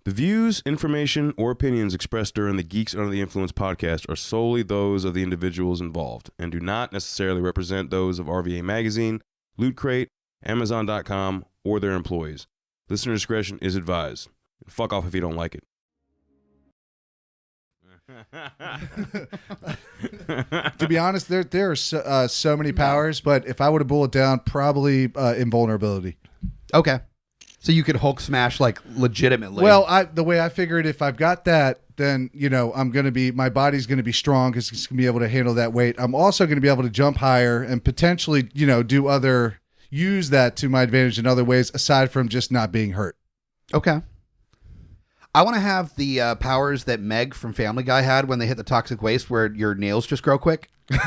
The views, information, or opinions expressed during the Geeks Under the Influence podcast are solely those of the individuals involved and do not necessarily represent those of RVA Magazine, Loot Crate, amzn.to, or their employees. Listener discretion is advised. Fuck off if you don't like it. To be honest, there are so many powers, but if I were to boil it down, probably invulnerability. Okay. So you could Hulk smash like legitimately. Well, the way I figured, if I've got that, then my body's gonna be strong because it's gonna be able to handle that weight. I'm also gonna be able to jump higher and potentially, use that to my advantage in other ways aside from just not being hurt. Okay. I want to have the powers that Meg from Family Guy had when they hit the toxic waste, where your nails just grow quick. So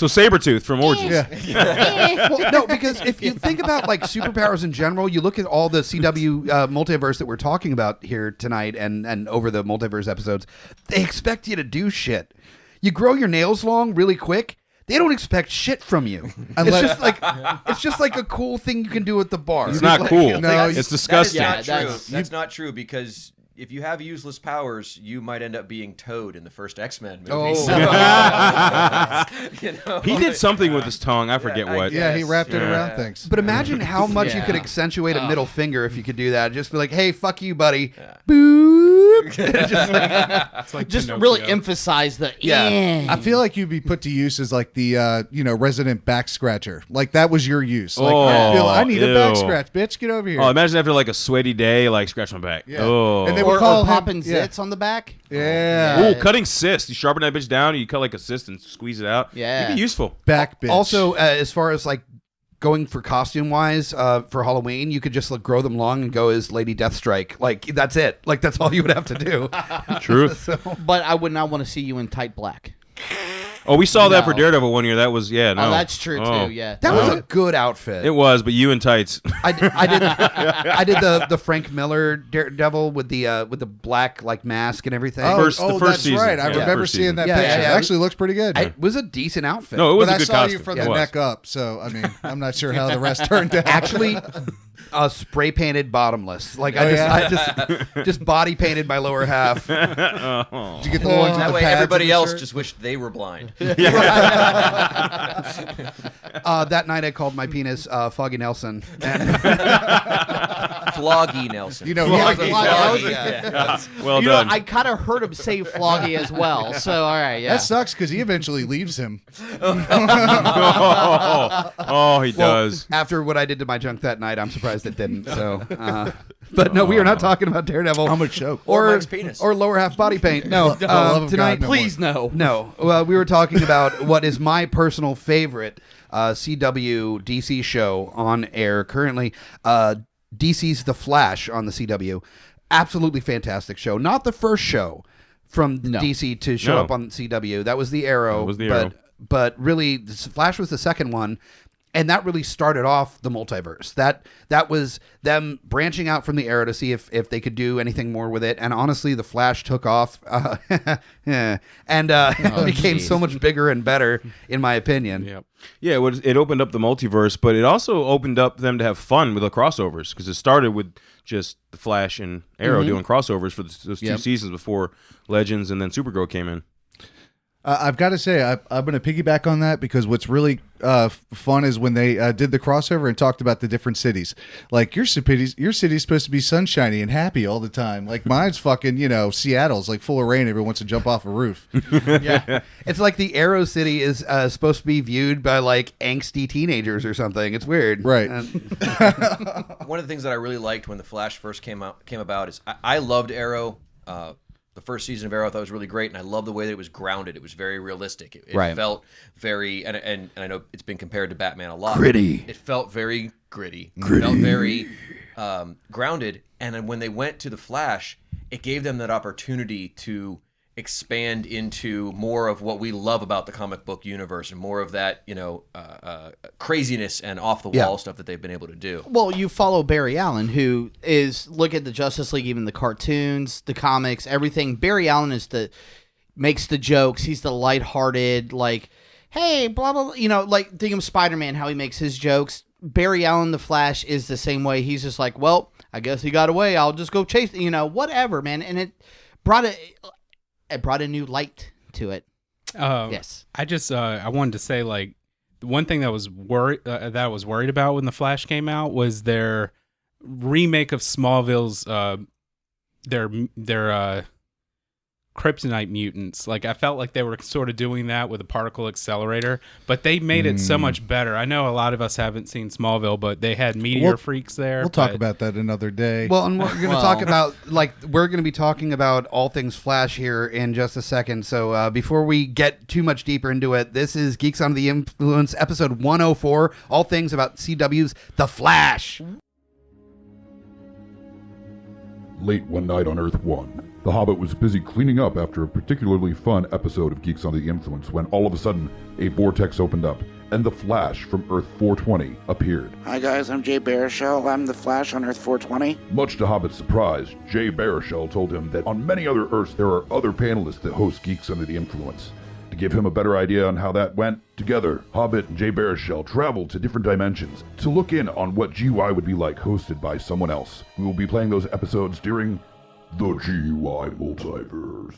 Sabretooth from Origins. Yeah. Well, no, because if you think about like superpowers in general, you look at all the CW multiverse that we're talking about here tonight and over the multiverse episodes, they expect you to do shit. You grow your nails long really quick. They don't expect shit from you. It's just like a cool thing you can do at the bar. It's not cool. No, it's disgusting. That's not true because if you have useless powers, you might end up being Toad in the first X-Men movie. Oh. So, he did something with his tongue. I forget what. Yeah, he wrapped it around things. But imagine how much you could accentuate a middle finger if you could do that. Just be like, hey, fuck you, buddy. Yeah. Boop. Just really emphasize the I feel like you'd be put to use as like the resident back scratcher. Like that was your use. Like I need a back scratch, bitch. Get over here. Oh, imagine after like a sweaty day, like scratch my back. Yeah. Oh. And they or would call popping zits on the back. Yeah. Ooh, cutting cyst. You sharpen that bitch down, and you cut like a cyst and squeeze it out. Yeah. It'd be useful. Back bitch. Also, as far as like going for costume wise for Halloween, you could just like grow them long and go as Lady Deathstrike. Like that's it. Like that's all you would have to do. Truth. But I would not want to see you in tight black. Oh, we saw that for Daredevil one year. That was no. Oh, that's true too. Yeah, that was a good outfit. It was, but you in tights. I did the Frank Miller Daredevil with the black like mask and everything. The first that's season. right. I remember seeing that picture. It actually looks pretty good. It was a decent outfit. No, it was but a good I saw costume. you from the neck up, so I mean, I'm not sure how the rest turned out. Actually, spray painted bottomless. Like I just body painted my lower half. Did you get the ones with that the way pads everybody in the else shirt? just wished they were blind. That night I called my penis Foggy Nelson. Floggy Nelson. Floggy. Well done. I kind of heard him say Floggy as well. So all right, yeah. That sucks because he eventually leaves him. He does. After what I did to my junk that night, I'm surprised it didn't. So, but no, we are not talking about Daredevil. I'm a choke. Or Mike's penis. Or lower half body paint. No, tonight, Please no. No. Well, we were talking about what is my personal favorite CW DC show on air currently. DC's The Flash on the CW. Absolutely fantastic show. Not the first show from DC to show up on CW. That was the Arrow. But really, Flash was the second one. And that really started off the multiverse. That was them branching out from the Arrow to see if they could do anything more with it. And honestly, the Flash took off and became so much bigger and better, in my opinion. Yeah, it opened up the multiverse, but it also opened up them to have fun with the crossovers because it started with just the Flash and Arrow doing crossovers for those 2 seasons before Legends and then Supergirl came in. I've got to say, I'm going to piggyback on that because what's really fun is when they did the crossover and talked about the different cities. Like your city's supposed to be sunshiny and happy all the time. Like mine's fucking, Seattle's like full of rain. Everyone wants to jump off a roof. Yeah, it's like the Arrow City is supposed to be viewed by like angsty teenagers or something. It's weird, right? One of the things that I really liked when the Flash first came about is I loved Arrow. The first season of Arrow I thought was really great, and I love the way that it was grounded. It was very realistic. It felt very, and I know it's been compared to Batman a lot. Gritty. It felt very gritty. It felt very grounded. And then when they went to the Flash, it gave them that opportunity to expand into more of what we love about the comic book universe and more of that, craziness and off the wall stuff that they've been able to do. Well, you follow Barry Allen, who is, look at the Justice League, even the cartoons, the comics, everything. Barry Allen makes the jokes. He's the lighthearted, like, hey, blah, blah, blah. Like think of Spider-Man, how he makes his jokes. Barry Allen, the Flash, is the same way. He's just like, well, I guess he got away. I'll just go chase, whatever, man. And it brought a new light to it. Yes. I wanted to say, like, the one thing that I was worried about when The Flash came out was their remake of Smallville's their kryptonite mutants. Like, I felt like they were sort of doing that with a particle accelerator, but they made it so much better. I know a lot of us haven't seen Smallville, but they had meteor freaks there. We'll talk about that another day. Well, and we're going to talk about, we're going to be talking about all things Flash here in just a second. So before we get too much deeper into it, this is Geeks Under the Influence, episode 104, all things about CW's The Flash. Late one night on Earth 1, the Hobbit was busy cleaning up after a particularly fun episode of Geeks Under the Influence when all of a sudden a vortex opened up and the Flash from Earth 420 appeared. Hi guys, I'm Jay Baruchel. I'm the Flash on Earth 420. Much to Hobbit's surprise, Jay Baruchel told him that on many other Earths there are other panelists that host Geeks Under the Influence. To give him a better idea on how that went, together, Hobbit and Jay Baruchel traveled to different dimensions to look in on what GUI would be like hosted by someone else. We will be playing those episodes during the GUI Multiverse.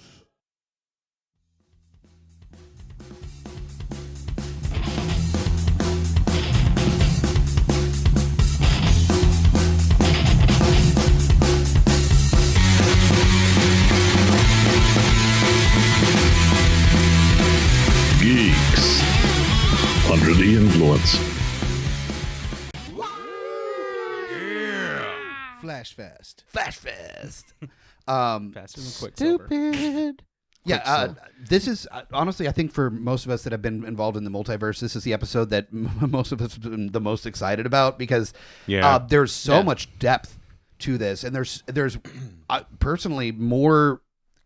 Geeks Under the Influence. Flash Fast. Faster than Quicksilver. Stupid. Yeah, this is honestly, I think for most of us that have been involved in the multiverse, this is the episode that most of us have been the most excited about because there's so much depth to this, and there's personally more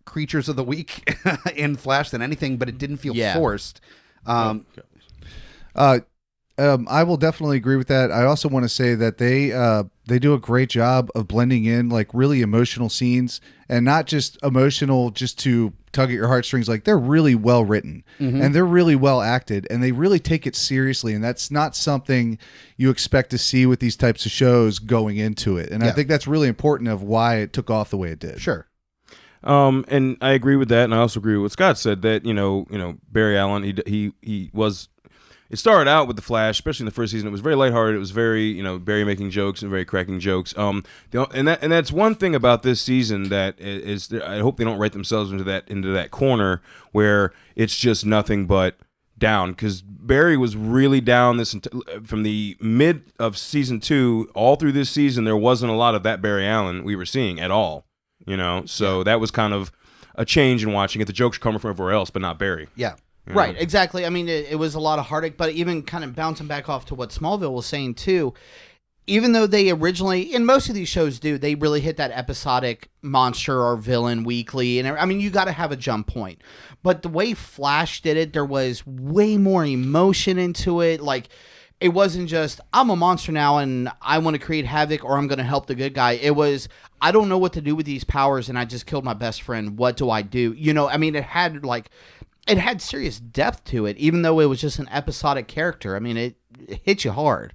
creatures of the week in Flash than anything, but it didn't feel forced. I will definitely agree with that. I also want to say that they do a great job of blending in like really emotional scenes, and not just emotional just to tug at your heartstrings. Like, they're really well written and they're really well acted, and they really take it seriously. And that's not something you expect to see with these types of shows going into it. And I think that's really important of why it took off the way it did. Sure. And I agree with that, and I also agree with what Scott said that Barry Allen he was. It started out with the Flash, especially in the first season. It was very lighthearted. It was very Barry making jokes and very cracking jokes. And that's one thing about this season that is I hope they don't write themselves into that corner where it's just nothing but down, because Barry was really down from the mid of season 2 all through this season. There wasn't a lot of that Barry Allen we were seeing at all. So that was kind of a change in watching it. The jokes coming from everywhere else, but not Barry. Yeah. Right, exactly. I mean, it was a lot of heartache, but even kind of bouncing back off to what Smallville was saying too, even though they originally, and most of these shows do, they really hit that episodic monster or villain weekly. And I mean, you got to have a jump point. But the way Flash did it, there was way more emotion into it. Like, it wasn't just, I'm a monster now and I want to create havoc or I'm going to help the good guy. It was, I don't know what to do with these powers and I just killed my best friend. What do I do? I mean, it had serious depth to it, even though it was just an episodic character. I mean, it hit you hard.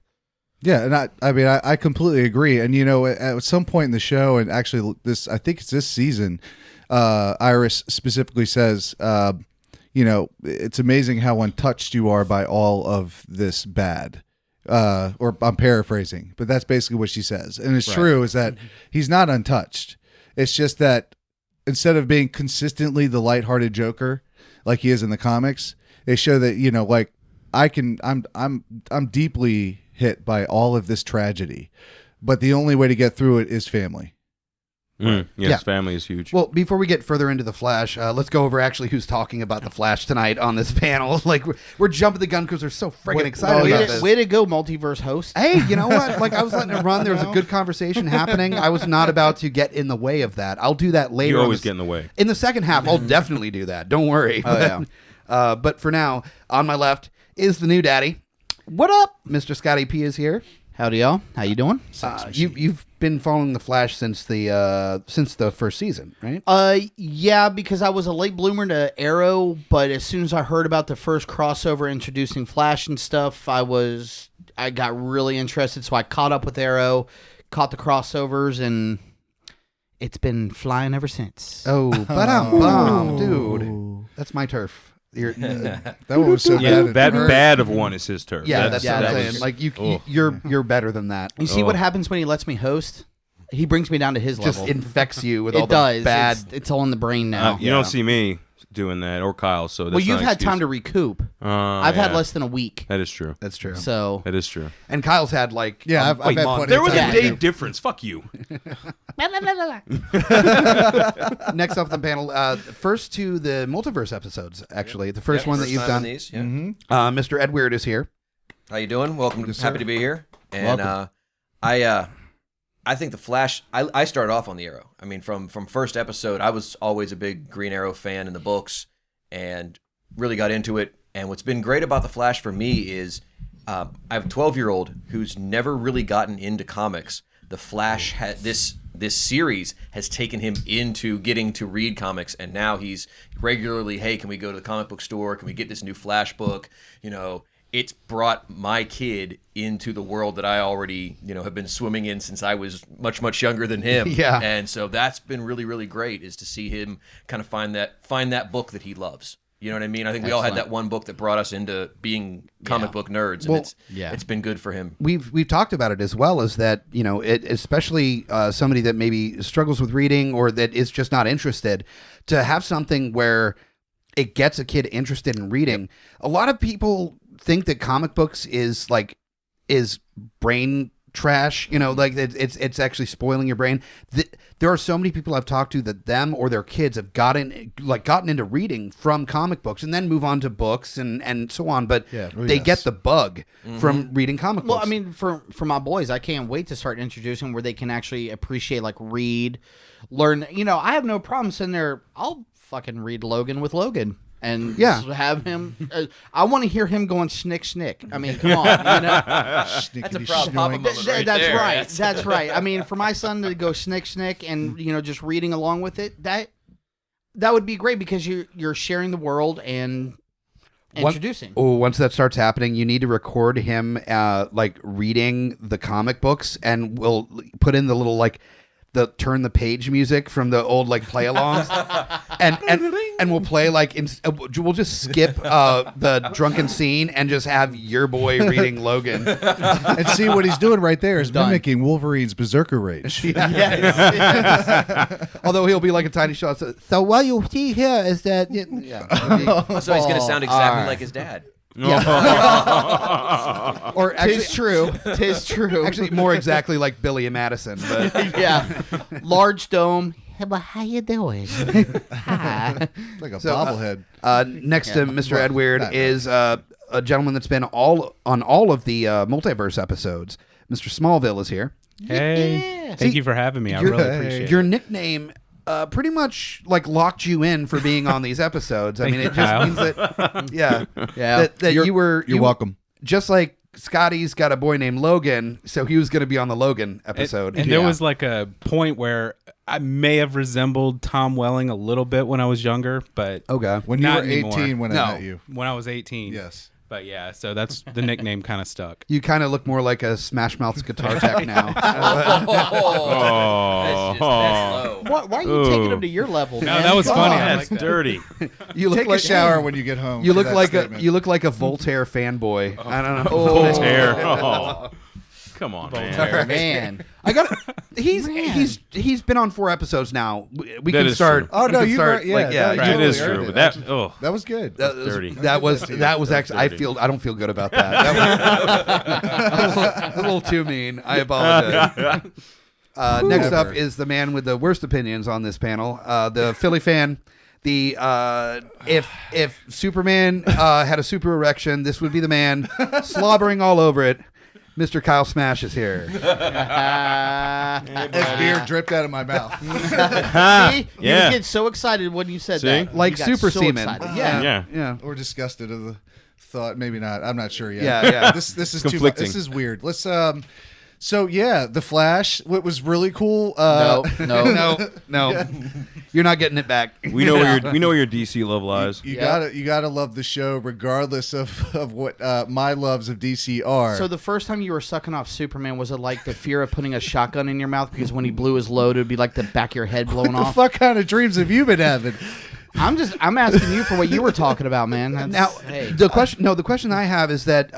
Yeah, and I completely agree. And at some point in the show, and actually I think it's this season, Iris specifically says, it's amazing how untouched you are by all of this bad. Or I'm paraphrasing, but that's basically what she says. And it's true, is that he's not untouched. It's just that instead of being consistently the lighthearted Joker like he is in the comics, they show that I'm deeply hit by all of this tragedy, but the only way to get through it is family. Family is huge. Well, before we get further into the Flash, let's go over actually who's talking about the Flash tonight on this panel. Like, we're jumping the gun because we're so friggin' excited about this. Way to go, multiverse host. Hey, you know what? Like, I was letting it run. There was a good conversation happening. I was not about to get in the way of that. I'll do that later. You always get in the way. In the second half, I'll definitely do that. Don't worry. But for now, on my left is the new daddy. What up? Mr. Scotty P is here. Howdy, y'all. How you doing? You've been following the Flash since the first season, right? Yeah, because I was a late bloomer to Arrow, but as soon as I heard about the first crossover introducing Flash and stuff, I got really interested, so I caught up with Arrow, caught the crossovers, and it's been flying ever since. Oh, ba-dum, dude. That's my turf. That one was so Yeah, bad. that bad of one is his turf. Yeah, that's what I'm saying. was- Like Oh. you're better than that. You see what happens when he lets me host? He brings me down to his Just level. infects you with It all the does. bad. It's all in the brain now. You don't see me doing that, or Kyle. So that's Well, you've not an had time excuse. to recoup. I've had less than a week. That is true. That's true. So That is true. And Kyle's had like Yeah, I've had month. plenty There of was time a to day do. difference. Fuck you. Next off the panel, first to the multiverse episodes. Actually, the first Yep, one that first you've time on done. These, yeah. Mr. Edwierd is here. How you doing? Welcome. Happy to be here. And Welcome. I think the Flash. I started off on the Arrow. I mean, from first episode, I was always a big Green Arrow fan in the books, and really got into it. And what's been great about the Flash for me is I have a 12-year-old who's never really gotten into comics. The Flash had this series has taken him into getting to read comics, and now he's regularly, hey, can we go to the comic book store? Can we get this new Flash book? You know, it's brought my kid into the world that I already, have been swimming in since I was much, much younger than him. Yeah. And so that's been really, really great, is to see him kind of find that book that he loves. You know what I mean? I think we all had that one book that brought us into being comic book nerds, and it's been good for him. We've talked about it as well, as that especially somebody that maybe struggles with reading or that is just not interested, to have something where it gets a kid interested in reading. A lot of people think that comic books is brain trash, like it's actually spoiling your brain. There are so many people I've talked to that them or their kids have gotten into reading from comic books and then move on to books and so on, but they get the bug from reading comic books. Well, I mean, for my boys, I can't wait to start introducing where they can actually appreciate, like, read, learn. I have no problem sitting there. I'll fucking read Logan with Logan. And have him. I want to hear him going snick snick. I mean, come on, That's a proud papa moment right That's there. right. That's right. I mean, for my son to go snick snick and just reading along with it, that would be great, because you're sharing the world and introducing. Once that starts happening, you need to record him like reading the comic books, and we'll put in the little the turn the page music from the old play-alongs, and we'll play we'll just skip the drunken scene and just have your boy reading Logan. And see what he's doing right there is mimicking Wolverine's berserker rage. Yes. Although he'll be like a tiny shot. So what you see here is that So he's going to sound exactly like his dad. or actually, Tis true. actually more exactly like Billy and Madison. But Yeah, large dome. Hey, well, how you doing? Hi. Like a bobblehead. next to Mr. Edwierd is a gentleman that's been on all of the multiverse episodes. Mr. Smallville is here. Hey, thank you for having me. I really appreciate it. Your nickname pretty much locked you in for being on these episodes. I mean, it just Kyle. means that Yeah. that you're welcome. Just like Scotty's got a boy named Logan, so he was going to be on the Logan episode. And there was a point where I may have resembled Tom Welling a little bit when I was younger, but okay, When you Not were 18 anymore. when I met you. when I was 18. Yes. But yeah, so that's the nickname kind of stuck. you kind of look more like a Smash Mouth's guitar tech now. That's low. Why are you taking him to your level? No, man? that was Come funny. on. I That's like that. dirty. You look Take like a shower when you get home. You for look that like statement. a Voltaire fanboy. I don't know. Voltaire. Oh. Come on, man. Man. I got. He's been on 4 episodes now. We That can is start. true. Oh, no, we can you start, were- yeah, that- It Totally is earned true, it, but that actually. That was good. That dirty. was actually. I don't feel good about that. That was a little too mean. I apologize. Next up is the man with the worst opinions on this panel, the Philly fan. The if Superman had a super erection, this would be the man slobbering all over it. Mr. Kyle Smash is here. His beer dripped out of my mouth. See? You Yeah. get so excited when you said See? that. Like You got super so semen. excited. Yeah. Yeah. Or disgusted of the thought. Maybe not. I'm not sure yet. Yeah. This is too much. Conflicting. This is weird. Let's So yeah, the Flash. What was really cool? No. No. You're not getting it back. We know where your DC love lies. You gotta love the show, regardless of what my loves of DC are. So the first time you were sucking off Superman, was it like the fear of putting a shotgun in your mouth because when he blew his load, it would be like the back of your head blowing what the off? fuck kind of dreams have you been having? I'm asking you for what you were talking about, man. The question I have is that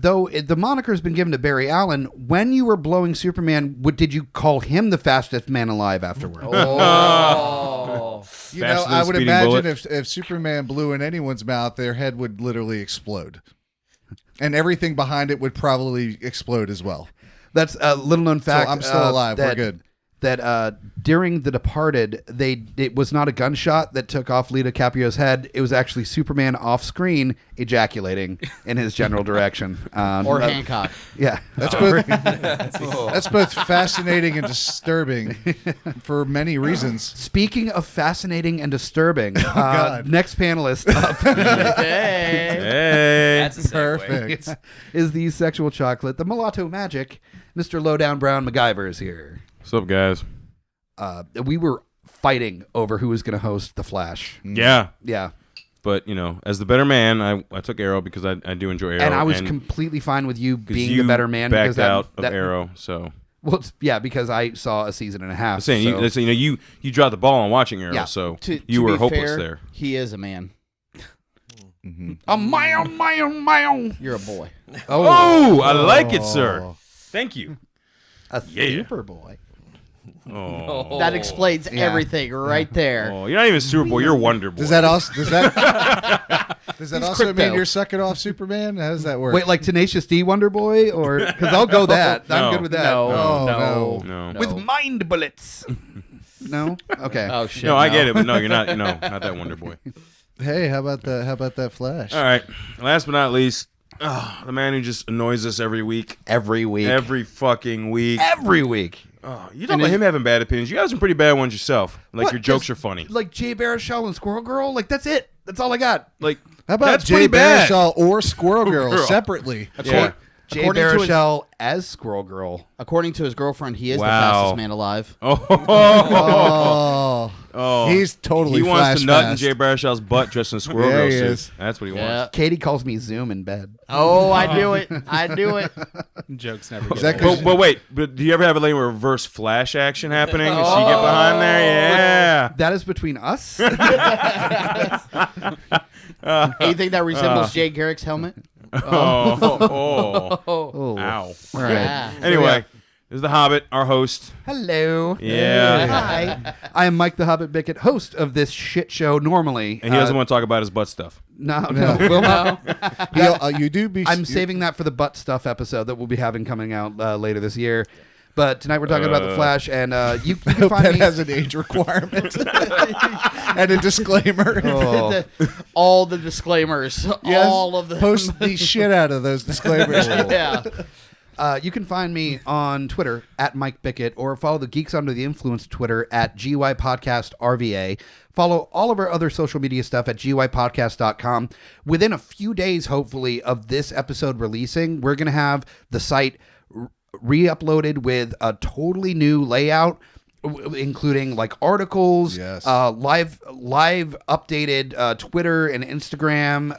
though the moniker has been given to Barry Allen, when you were blowing Superman, did you call him the fastest man alive afterward? You know, I would imagine if Superman blew in anyone's mouth, their head would literally explode, and everything behind it would probably explode as well. That's a little known fact. So I'm still alive. We're good. That during The Departed, it was not a gunshot that took off Leo DiCaprio's head. It was actually Superman off screen ejaculating in his general direction. Or Hancock. Yeah, That's both fascinating and disturbing for many reasons. Speaking of fascinating and disturbing, God. next panelist up Hey. That's a segue. Perfect. is the sexual chocolate, the mulatto magic, Mr. Lowdown Brown MacGyver is here. What's up, guys? We were fighting over who was going to host The Flash. Yeah. Yeah. But, as the better man, I took Arrow because I do enjoy Arrow. And I was completely fine with you being you the better man. backed because out of Arrow, so... Well, because I saw a season and a half. I'm saying, so. you dropped the ball on watching Arrow, Yeah. so To you were be hopeless fair, there. He is a man. A meow. You're a boy. Oh, I like it, sir. Thank you. A super boy. Oh. That explains everything right there. Oh, you're not even Superboy. You're Wonder Boy. Does that also crypto. mean you're sucking off Superman? How does that work? Wait, like Tenacious D Wonder Boy? Or because I'll go that. I'm good with that. No. With mind bullets. No? Okay. Oh shit. No, I get it, but no, you're not. Not that Wonder Boy. Hey, how about that Flash? All right. Last but not least, the man who just annoys us every week. Every week. Every fucking week. Every week. Oh, you talking about him having bad opinions. You have some pretty bad ones yourself. Like, What? your jokes are funny. Like Jay Baruchel and Squirrel Girl? Like, that's it. That's all I got. Like, How about that's Jay pretty bad. Baruchel or Squirrel Girl Girl. separately? Yeah. Jay According to his- Baruchel as Squirrel Girl. According to his girlfriend, he is the Wow. fastest man alive. Oh, He's totally He wants to Flash nut in fast. Jay Baruchel's butt dressed in Squirrel Yeah, Girl he suit. is. That's what he Yeah. wants. Katie calls me Zoom in bed. Oh, I knew it. I knew it. Jokes never get that old. 'cause- But wait, do you ever have a like reverse Flash action happening? Does she get behind there? Yeah. That is between us. Anything that resembles Jay Garrick's helmet? Oh. Oh. Ow. All right. Yeah. Anyway, this is the Hobbit, our host. Hello. Yeah. Hi. I am Mike the Hobbit Bickett, host of this shit show normally. And he doesn't want to talk about his butt stuff. No. Will not. You do be. I'm saving that for the butt stuff episode that we'll be having coming out later this year. But tonight we're talking about The Flash, and you can hope find that me. has an age requirement and a disclaimer. All the disclaimers. Yes, All of them. post the shit out of those disclaimers. Yeah. You can find me on Twitter at Mike Bickett, or follow the Geeks Under the Influence Twitter at GUI Podcast RVA. Follow all of our other social media stuff at GUIPodcast.com. Within a few days, hopefully, of this episode releasing, we're going to have the site re-uploaded with a totally new layout, including like articles, Yes. live updated Twitter and Instagram.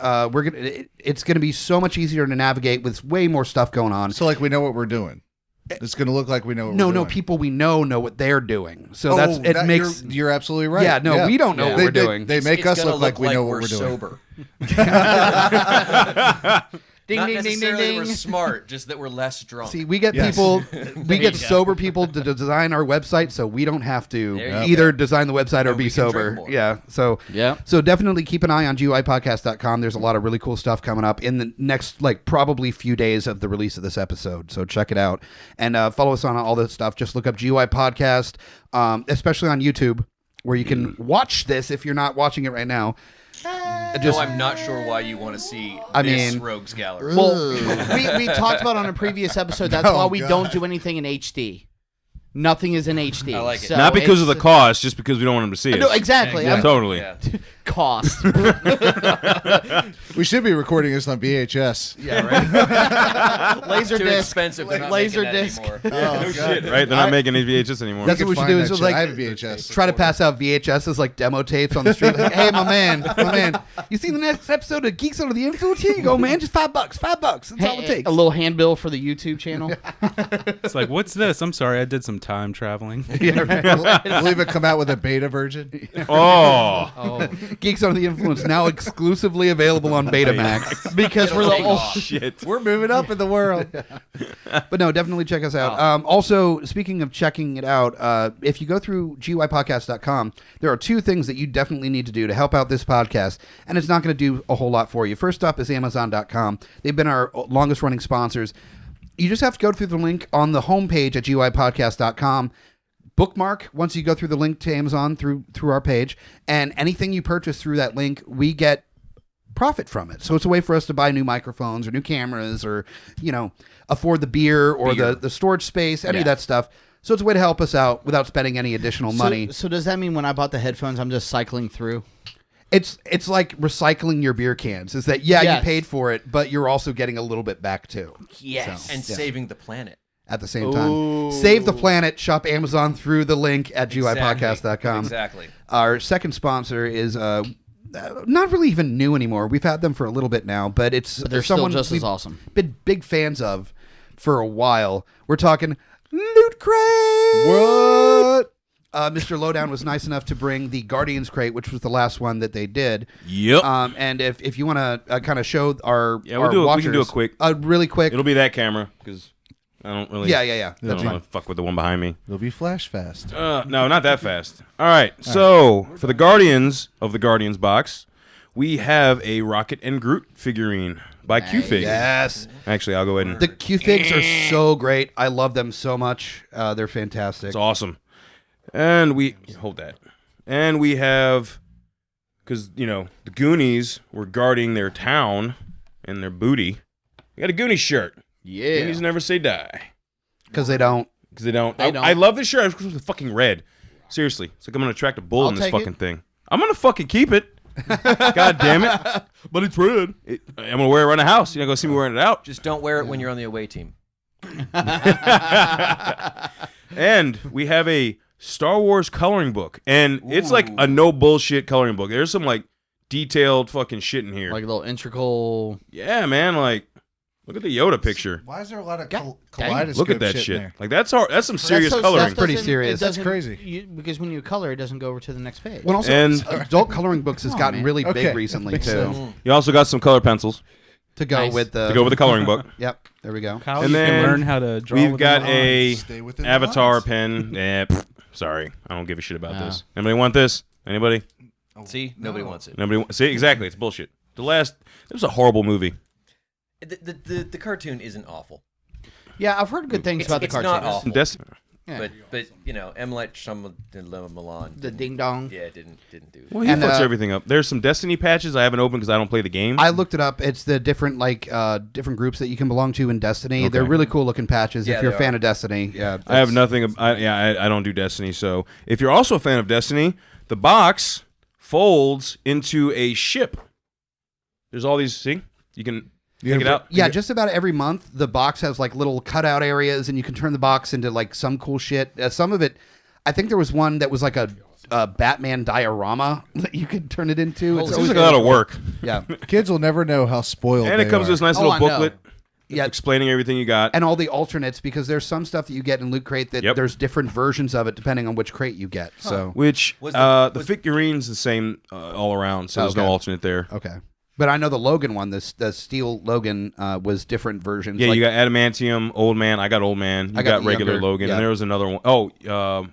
It's gonna be so much easier to navigate with way more stuff going on. So, like, we know what we're doing. It's going to look like we know what we're doing. No, people we know what they're doing. So it makes. You're absolutely right. Yeah, no, we don't know what we're doing. They make us gonna look like we know what we're doing. sober. Ding, Not ding, ding, ding, necessarily that we're ding. smart, just that we're less drunk. See, we get Yes. sober people to design our website, so we don't have to There you either design the website or And be we can drink sober. more. Yeah, so Yeah. So definitely keep an eye on GUIPodcast.com. There's a lot of really cool stuff coming up in the next, probably few days of the release of this episode. So check it out and follow us on all this stuff. Just look up GUI Podcast, especially on YouTube, where you can watch this if you're not watching it right now. No, I'm not sure why you want to see this Rogues Gallery. Well, we talked about on a previous episode. That's why we don't do anything in HD. Nothing is in HD. I like it. So Not because of the it's- cost, just because we don't want him to see it. No, exactly. Yeah, I'm- totally. Yeah. cost. We should be recording this on VHS. Yeah, right. Laser Too disc. expensive. They're not Laser making that disc. anymore. No shit, right? They're not making any VHS anymore. That's You what we can should do. find Is that just shit. like I have VHS. try to pass out VHSs like demo tapes on the street. Like, hey, my man, you seen the next episode of Geeks Under the Influence? Here you go, man. Just $5. $5. That's all it takes. A little handbill for the YouTube channel. It's like, what's this? I'm sorry, I did some time traveling. Yeah, right. We'll even come out with a beta version. Oh, Geeks Under the Influence now exclusively available on Betamax. Because we're the Take old. off. shit. We're moving up in the world. But no, definitely check us out. Also, speaking of checking it out, if you go through GUIPodcast.com, there are two things that you definitely need to do to help out this podcast, and it's not going to do a whole lot for you. First up is amzn.to. They've been our longest running sponsors. You just have to go through the link on the homepage at GUIPodcast.com. Bookmark once you go through the link to Amazon through our page, and anything you purchase through that link, we get profit from it. So it's a way for us to buy new microphones or new cameras or, afford the beer or the storage space, any of that stuff. So it's a way to help us out without spending any additional money. So does that mean when I bought the headphones, I'm just cycling through? It's like recycling your beer cans. Is that, you Yes. paid for it, but you're also getting a little bit back too. Yes. And saving the planet. At the same time. Save the planet, shop Amazon through the link at GUIPodcast.com. Exactly. Our second sponsor is not really even new anymore. We've had them for a little bit now, but They're still just as awesome. Been big fans of for a while. We're talking Loot Crate. What? Mr. Lowdown was nice enough to bring the Guardians crate, which was the last one that they did. Yep. And if you want to kind of show our Yeah, we'll our do it. watchers, We can do it quick. Really quick. It'll be that camera because I don't really. Yeah. I That's don't fine. want to fuck with the one behind me. It'll be flash fast. No, not that fast. All right. So for the Guardians of the Guardians box, we have a Rocket and Groot figurine by Q-Fig. Yes. Actually, I'll go ahead and. The Q-Figs are so great. I love them so much. They're fantastic. It's awesome. And we hold that. And we have, because the Goonies were guarding their town and their booty. We got a Goonies shirt. Yeah. Goonies never say die. Because they don't. Because they don't. They don't. I love this shirt. It's fucking red. Seriously, it's like I'm gonna attract a bull I'll in this take fucking it. thing. I'm gonna fucking keep it. God damn it! But it's red. I'm gonna wear it around the house. You're not gonna see me wearing it out. Just don't wear it when you're on the away team. And we have a Star Wars coloring book, and it's like a no bullshit coloring book. There's some like detailed fucking shit in here. Like a little integral. Yeah, man. Like, look at the Yoda picture. Why is there a lot of dang. kaleidoscope Look at that in shit. there? Like that's hard. That's some serious That's so- coloring. that Pretty doesn't- serious. it That's doesn't- crazy. because when you color, it doesn't go over to the next page. Well, also, And- adult coloring books has gotten man. really big Okay. recently, Makes too. sense. You also got some color pencils To go Nice. with the... to go with the coloring book. Yep, there we go. Kyle, And you then can learn how to draw. We've with got the a Stay within the Avatar lines. pen. Sorry, I don't give a shit about Ah. this. Anybody want this? Anybody? See, nobody wants it. Nobody. See, exactly. It's bullshit. It was a horrible movie. The cartoon isn't awful, Yeah, I've heard good things It's- about the it's cartoon. not awful. Destiny. Yeah. but M. Light Shyamalan. The ding dong. Yeah, didn't do it. Well, he And, fucks everything up. There's some Destiny patches I haven't opened because I don't play the game. I looked it up. It's the different different groups that you can belong to in Destiny. Okay. They're really cool looking patches. Yeah, if you're a they fan are. of Destiny, yeah, I have nothing. I don't do Destiny. So if you're also a fan of Destiny, the box folds into a ship. There's all these. See, you can take it out. Yeah, just about every month the box has like little cutout areas, and you can turn the box into like some cool shit. Some of it, I think there was one that was like a Batman diorama that you could turn it into. It seems like a lot of work. Yeah, Kids will never know how spoiled And it they comes are. with this nice Oh, little I know. booklet yeah. explaining everything you got. And all the alternates, because there's some stuff that you get in Loot Crate that Yep. there's different versions of it depending on which crate you get. So Which Was the figurine's the same all around, so there's no Okay. alternate there. okay, but I know the Logan one, the Steel Logan, was different versions. Yeah, like, you got Adamantium, Old Man. I got Old Man. You I got got the regular younger- Logan, yeah. and there was another one. Oh,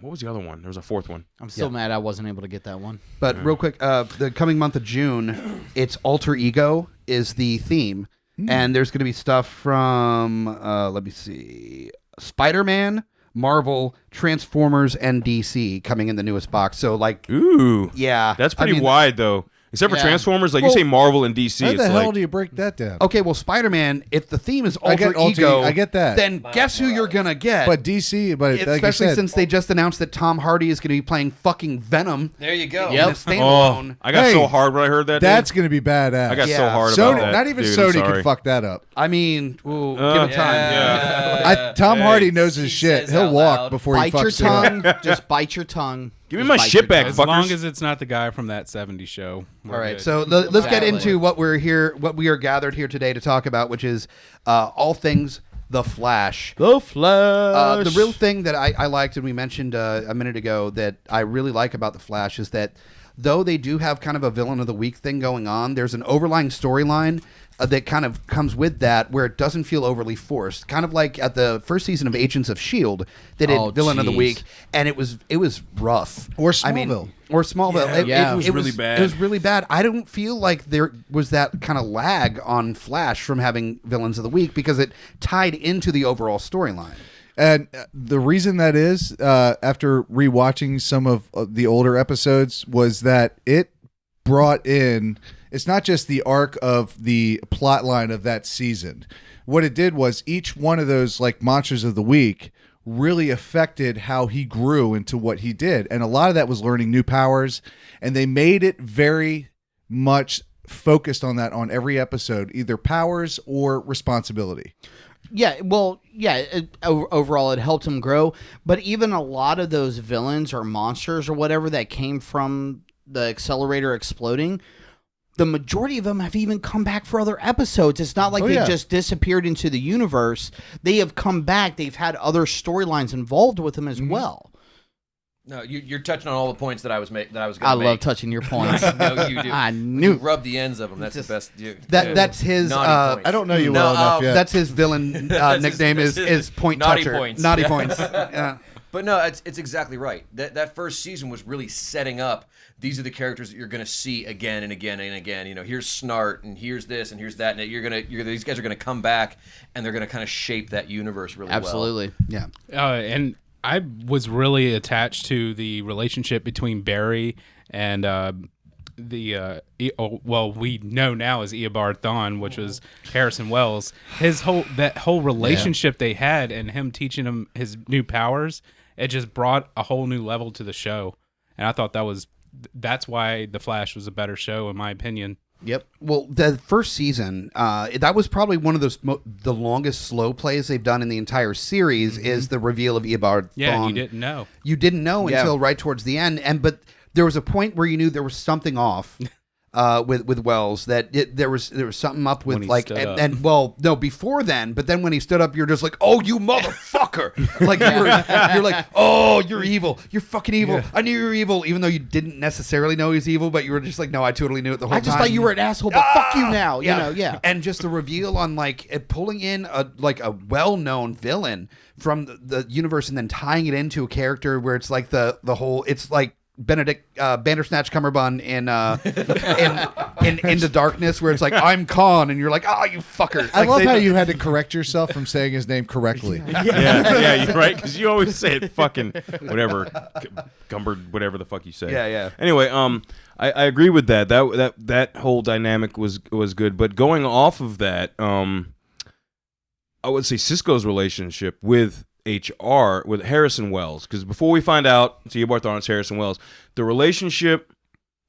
what was the other one? There was a fourth one. I'm still mad I wasn't able to get that one. But real quick, the coming month of June, it's Alter Ego is the theme, and there's going to be stuff from let me see, Spider-Man, Marvel, Transformers, and DC coming in the newest box. So like, Ooh, yeah, that's I pretty mean, wide though. Except for Yeah. Transformers, like you say Marvel and DC, How it's the hell like do you break that down? Okay, well, Spider-Man, if the theme is I get alter ego, I get that. then guess who you're going to get? But DC, but like especially you said, since they just announced that Tom Hardy is going to be playing fucking Venom There you go. in a Yep. standalone. I got Hey, so hard when I heard that. that's dude. going to be badass. I got so Yeah. hard Sony, about that. not even dude, I'm Sony sorry. could fuck that up. I mean, ooh, give him time. Tom Hey, Hardy knows his he shit. says He'll out walk loud. before he Bite your fucks it up. tongue. Just bite your tongue. Give me Just my bite shit your back, tongue. As fuckers. long as it's not the guy from that '70s show. All right, so let's get into what we are gathered here today to talk about, which is all things The Flash. The Flash. The real thing that I liked, and we mentioned a minute ago, that I really like about The Flash is that though they do have kind of a villain of the week thing going on, there's an overlying storyline that kind of comes with that where it doesn't feel overly forced. Kind of like at the first season of Agents of S.H.I.E.L.D. they did Villain of the jeez. Week, and it was rough. Or I mean, Smallville. or Smallville. Yeah. It was really bad. It was really bad. I don't feel like there was that kind of lag on Flash from having Villains of the Week because it tied into the overall storyline. And the reason that is, after rewatching some of the older episodes, was that it brought in. It's not just the arc of the plot line of that season. What it did was each one of those like monsters of the week really affected how he grew into what he did. And a lot of that was learning new powers. And they made it very much focused on that on every episode, either powers or responsibility. Yeah, well, yeah, overall it helped him grow. But even a lot of those villains or monsters or whatever that came from the accelerator exploding, the majority of them have even come back for other episodes. It's not like they just disappeared into the universe. They have come back. They've had other storylines involved with them as well. No, you're touching on all the points that I was going to make. I love touching your points. No, you do. I You knew. rub the ends of them. That's the best. That's his. Naughty points. I don't know you well enough yet. That's his villain nickname is Point Naughty Toucher. Points. Naughty Yeah. Points. Yeah. But no, it's exactly right. That first season was really setting up. These are the characters that you're going to see again and again and again. You know, here's Snart and here's this and here's that. And these guys are going to come back and they're going to kind of shape that universe really Absolutely. Yeah. And I was really attached to the relationship between Barry and we know now as Eobard Thawne, which was Harrison Wells. That whole relationship they had, and him teaching him his new powers, it just brought a whole new level to the show. And I thought that's why The Flash was a better show, in my opinion. Yep. Well, the first season, that was probably one of the longest slow plays they've done in the entire series. Is the reveal of Eobard Yeah, Thawne. you didn't know. You didn't know until right towards the end, but there was a point where you knew there was something off with Wells, that there was something up with When he like stood up. and well, no, before then, but then when he stood up, you're just like, oh, you motherfucker, like you're like, oh, you're evil, you're fucking evil. I knew you were evil, even though you didn't necessarily know he's evil, but you were just like, no, I totally knew it the whole I time. just thought you were an asshole, but fuck you now. You know, yeah. And just the reveal on like pulling in a well-known villain from the universe and then tying it into a character where it's like the whole, it's like Benedict Bandersnatch Cumberbund in Into Darkness, where it's like, I'm Khan, and you're like, oh, you fucker. I Like, love they- how you had to correct yourself from saying his name correctly. yeah, you're right. Because you always say it fucking whatever, Gumbard, whatever the fuck you say. Yeah. Anyway, I agree with that. That whole dynamic was good. But going off of that, I would say Cisco's relationship with HR with Harrison Wells, because before we find out it's Eobard Thawne, it's Harrison Wells, the relationship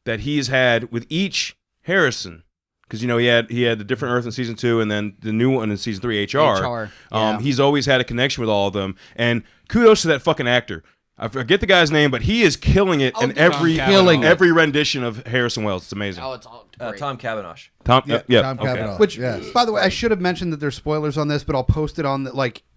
that he's had with each Harrison, because he had the different Earth in season 2 and then the new one in season 3, HR. Yeah. He's always had a connection with all of them, and kudos to that fucking actor. I forget the guy's name, but he is killing it in every rendition of Harrison Wells. It's amazing. Oh, it's all great. Tom Cavanaugh. Tom Tom Cavanaugh. Which, yes. by the way, I should have mentioned that there's spoilers on this, but I'll post it on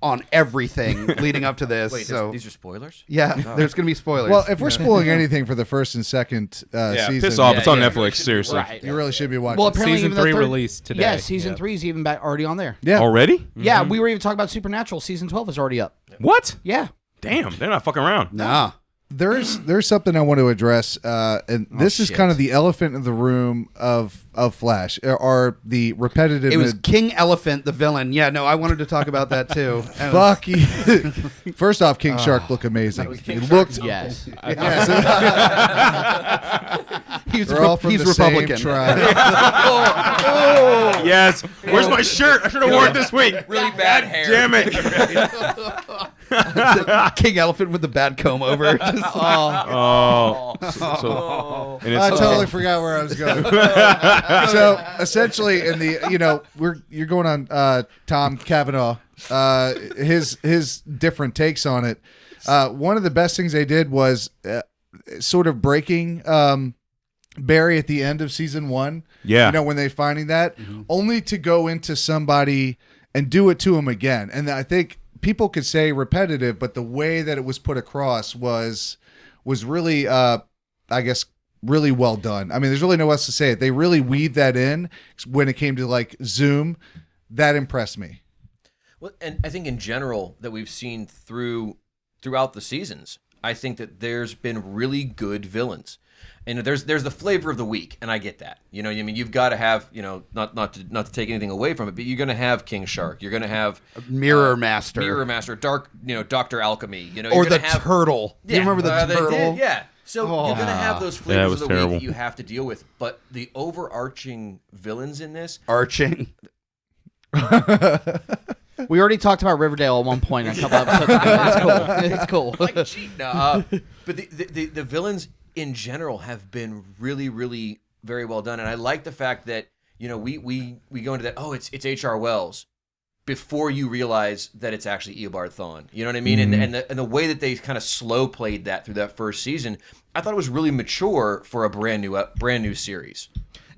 on everything leading up to this. Wait, so these are spoilers? yeah, there's gonna be spoilers. Well, if we're spoiling anything for the first and second season, piss off. Yeah, It's on yeah. Netflix. Seriously. Right. you really should be watching. Well, apparently Season even the 3 third- released today. Yeah, season 3 is even back already on there. yeah. Already? Yeah, we were even talking about Supernatural. Season 12 is already up. What? Yeah. Damn, they're not fucking around. nah. there's something I want to address, and this is kind of the elephant in the room of Flash, are the repetitive. It was King Elephant, the villain. Yeah, no, I wanted to talk about that too. Fuck you. First off, King Shark looked amazing. He looked Yes. He's They're all from he's the Republican. same tribe. Yes. Where's my shirt? I should have worn it this week. Really bad hair. Damn it. King Elephant with the bad comb over. Oh. So, and I it's, totally forgot where I was going. So essentially, in the you're going on Tom Cavanaugh, his different takes on it. One of the best things they did was sort of breaking Barry at the end of season 1. Yeah. When they finding that, only to go into somebody and do it to him again. And I think people could say repetitive, but the way that it was put across was really, I guess, really well done. I mean, there's really no else to say it. They really weaved that in when it came to like Zoom. That impressed me. Well, and I think in general that we've seen throughout the seasons, I think that there's been really good villains. And there's the flavor of the week, and I get that. I mean, you've got to have, not to take anything away from it, but you're going to have King Shark. You're going to have Mirror Master. Dark, Dr. Alchemy. Or you're the gonna have, Turtle. Yeah, Do you remember the Turtle? Yeah. So you're going to have those flavors of the terrible. week that you have to deal with. But the overarching villains in this, Arching. We already talked about Riverdale at one point in a couple episodes ago. It's cool. like cheating. But the villains in general have been really, really very well done, and I like the fact that we go into that. Oh, it's H.R. Wells before you realize that it's actually Eobard Thawne. You know what I mean? Mm-hmm. And the way that they kind of slow played that through that first season, I thought it was really mature for a brand new series.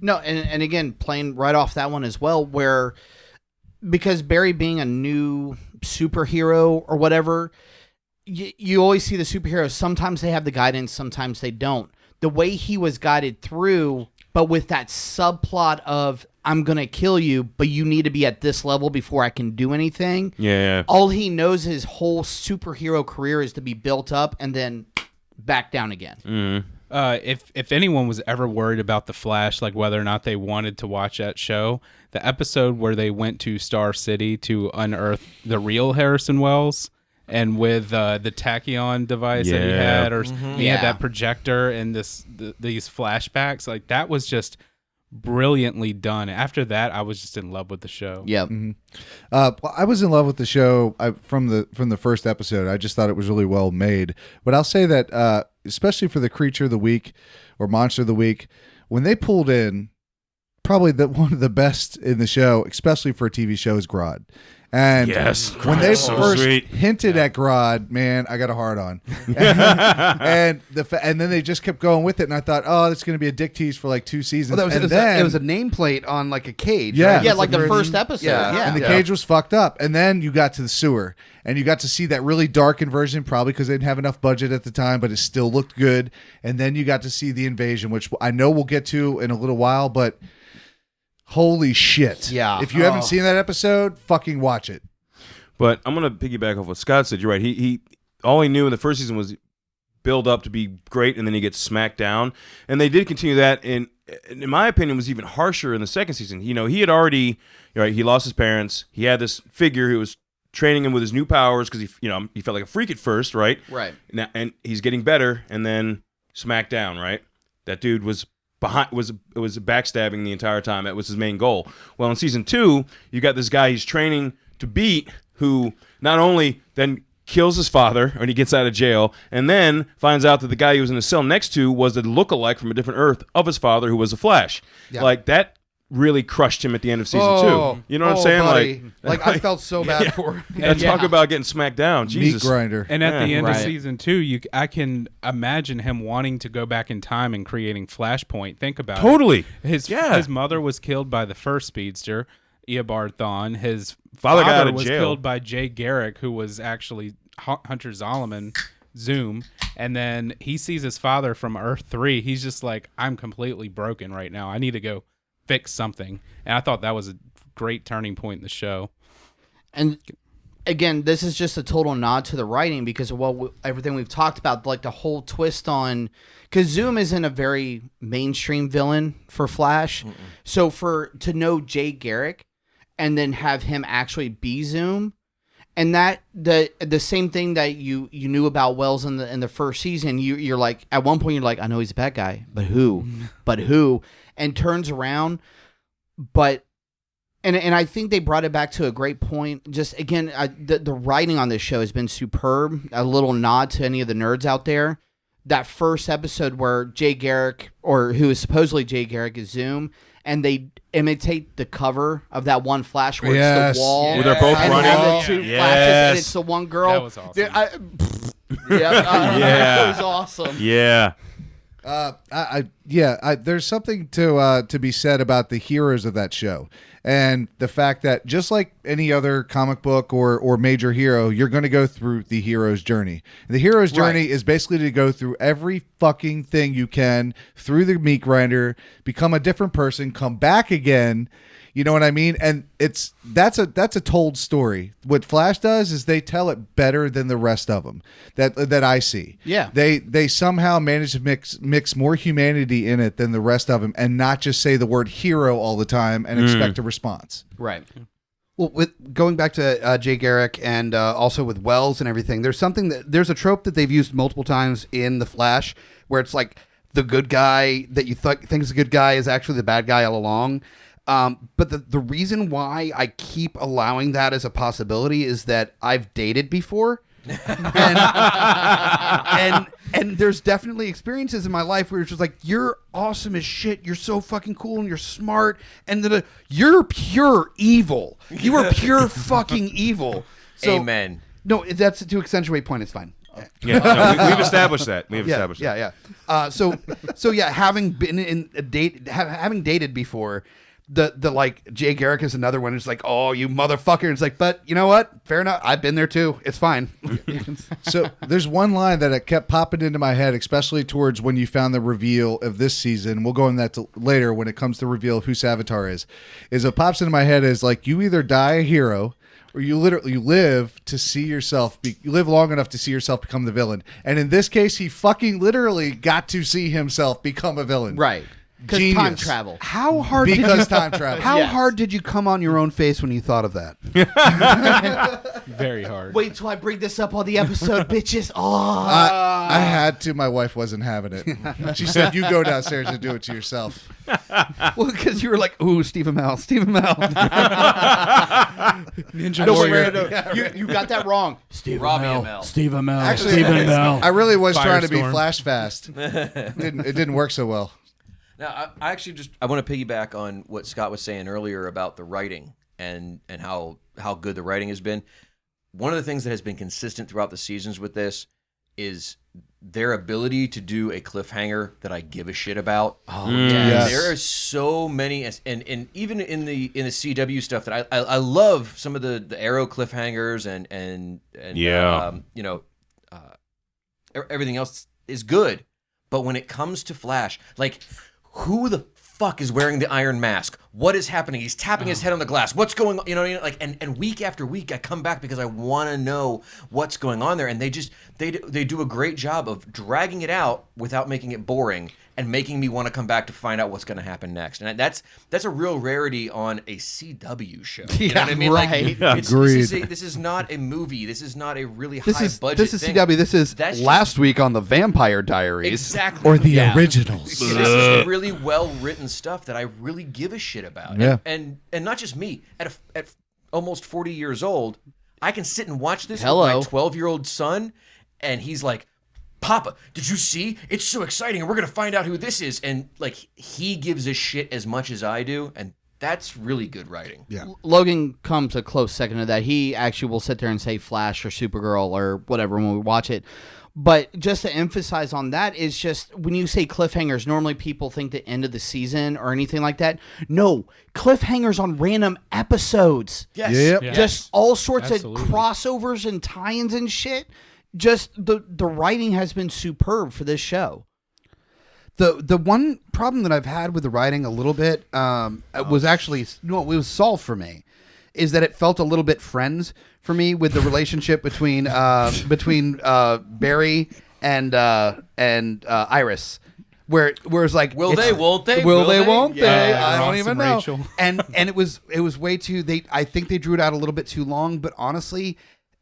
No, and again, playing right off that one as well, because Barry being a new superhero or whatever, you always see the superheroes. Sometimes they have the guidance, sometimes they don't. The way he was guided through, but with that subplot of, I'm going to kill you, but you need to be at this level before I can do anything. Yeah. All he knows his whole superhero career is to be built up and then back down again. Mm-hmm. If anyone was ever worried about the Flash, like whether or not they wanted to watch that show, the episode where they went to Star City to unearth the real Harrison Wells, and with the tachyon device that he had, or he had that projector and these flashbacks, like that was just brilliantly done. After that, I was just in love with the show. Yeah. I was in love with the show from the first episode. I just thought it was really well made. But I'll say that, especially for the creature of the week or monster of the week, when they pulled in, probably one of the best in the show, especially for a TV show, is Grodd. And Yes, when they Grodd's so first sweet. hinted at Grodd, man, I got a hard on. and then they just kept going with it, and I thought, oh, it's going to be a dick tease for like 2 seasons. Well, it was a nameplate on like a cage. Yeah. right? Yeah, like the first episode. Yeah. And the cage was fucked up. And then you got to the sewer, and you got to see that really darkened version, probably because they didn't have enough budget at the time, but it still looked good. And then you got to see the invasion, which I know we'll get to in a little while, but holy shit. Yeah. If you haven't seen that episode, fucking watch it. But I'm going to piggyback off what Scott said. You're right. He all he knew in the first season was build up to be great, and then he gets smacked down. And they did continue that, and in my opinion, was even harsher in the second season. He had already, he lost his parents. He had this figure who was training him with his new powers because he felt like a freak at first, right? Right. Now, and he's getting better, and then smacked down, right? That dude was backstabbing the entire time. That was his main goal. Well, in season 2, you got this guy he's training to beat, who not only then kills his father when he gets out of jail, and then finds out that the guy he was in the cell next to was the lookalike from a different Earth of his father, who was a Flash. Yeah. Like, that really crushed him at the end of season 2. You know what I'm saying? Buddy. Like I felt so bad for him. And talk about getting smacked down. Jesus. Meat grinder. And at the end of Right. season 2, I can imagine him wanting to go back in time and creating Flashpoint. Think about it. Totally. His mother was killed by the first speedster, Eobard Thawne. His Father father got out of was jail. killed by Jay Garrick, who was actually Hunter Zolomon, Zoom. And then he sees his father from Earth 3. He's just like, I'm completely broken right now. I need to go fix something. And I thought that was a great turning point in the show. And again, this is just a total nod to the writing because of everything we've talked about, like the whole twist on, because Zoom isn't a very mainstream villain for Flash. So to know Jay Garrick and then have him actually be Zoom, and that the same thing that you knew about Wells in the first season, you're like, at one point you're like, I know he's a bad guy, but who? And turns around, but. And I think they brought it back to a great point. Just, again, the writing on this show has been superb. A little nod to any of the nerds out there. That first episode where Jay Garrick, or who is supposedly Jay Garrick, is Zoom, and they imitate the cover of that one Flash where it's the wall. Where they're both and running. have the two flashes, and it's the one girl. That was awesome. That was awesome. Yeah. There's something to be said about the heroes of that show, and the fact that just like any other comic book or major hero, you're going to go through the hero's journey. And the hero's journey is basically to go through every fucking thing you can through the meat grinder, become a different person, come back again. You know what I mean? And that's a told story. What Flash does is they tell it better than the rest of them that I see. Yeah. They somehow manage to mix more humanity in it than the rest of them, and not just say the word hero all the time and expect a response. Right. Well, with going back to Jay Garrick and also with Wells and everything, there's a trope that they've used multiple times in The Flash where it's like the good guy that you think is a good guy is actually the bad guy all along. But the reason why I keep allowing that as a possibility is that I've dated before. And there's definitely experiences in my life where it's just like, you're awesome as shit, you're so fucking cool and you're smart, and you're pure evil. You are pure fucking evil. So, Amen. No, that's to accentuate point. It's fine. Yeah, no, we've established that. So having been in a date, having dated before, the like Jay Garrick is another one. It's like, oh, you motherfucker. It's like, but you know what? Fair enough. I've been there too. It's fine. So there's one line that it kept popping into my head, especially towards when you found the reveal of this season. We'll go into that later when it comes to reveal of who Savitar is it pops into my head is like, you either die a hero or you literally live to see yourself you live long enough to see yourself become the villain. And in this case, he fucking literally got to see himself become a villain. Right. Because time travel. How hard time travel. How hard did you come on your own face when you thought of that? Very hard. Wait till I bring this up on the episode, bitches. Oh, I had to. My wife wasn't having it. She said, "You go downstairs and do it to yourself." Well, because you were like, "Ooh, Steve Amell." Ninja no, Warrior. no. You got that wrong. Steve Robbie Amell. Amell. Steve Amell. Actually, Steve Amell. I really was trying to be Firestorm. flash fast. It didn't work so well. Now, I actually I want to piggyback on what Scott was saying earlier about the writing and how good the writing has been. One of the things that has been consistent throughout the seasons with this is their ability to do a cliffhanger that I give a shit about. Oh, yes. There are so many, and even in the CW stuff that I love some of the Arrow cliffhangers and everything else is good, but when it comes to Flash, like, who the fuck is wearing the iron mask? What is happening? He's tapping his head on the glass. What's going on? You know what I mean? Like, and week after week, I come back because I want to know what's going on there. And they do a great job of dragging it out without making it boring and making me want to come back to find out what's going to happen next. And that's a real rarity on a CW show. You know what I mean? Right. Like, Agreed. This is not a movie. This is not a really This high is budget this is thing. CW. This is That's last week on the Vampire Diaries. Exactly. Or the Yeah. originals. This is really well written stuff that I really give a shit about. Yeah. And not just me. At almost 40 years old, I can sit and watch this Hello. with my 12-year-old son, and he's like, "Papa, did you see? It's so exciting, and we're gonna find out who this is." And like, he gives a shit as much as I do, and that's really good writing. Yeah. Logan comes a close second to that. He actually will sit there and say Flash or Supergirl or whatever when we watch it. But just to emphasize on that is just when you say cliffhangers, normally people think the end of the season or anything like that. No, cliffhangers on random episodes. Yes. Yep. Yeah. Just all sorts Absolutely. of crossovers and tie-ins and shit. Just the writing has been superb for this show. The one problem that I've had with the writing a little bit was actually it was solved for me, is that it felt a little bit Friends for me with the relationship between Barry and Iris. Where it's like, Will they, won't they? Will they, won't they? Yeah, I don't Ross even and know. Rachel. And it was way too. I think they drew it out a little bit too long. But honestly,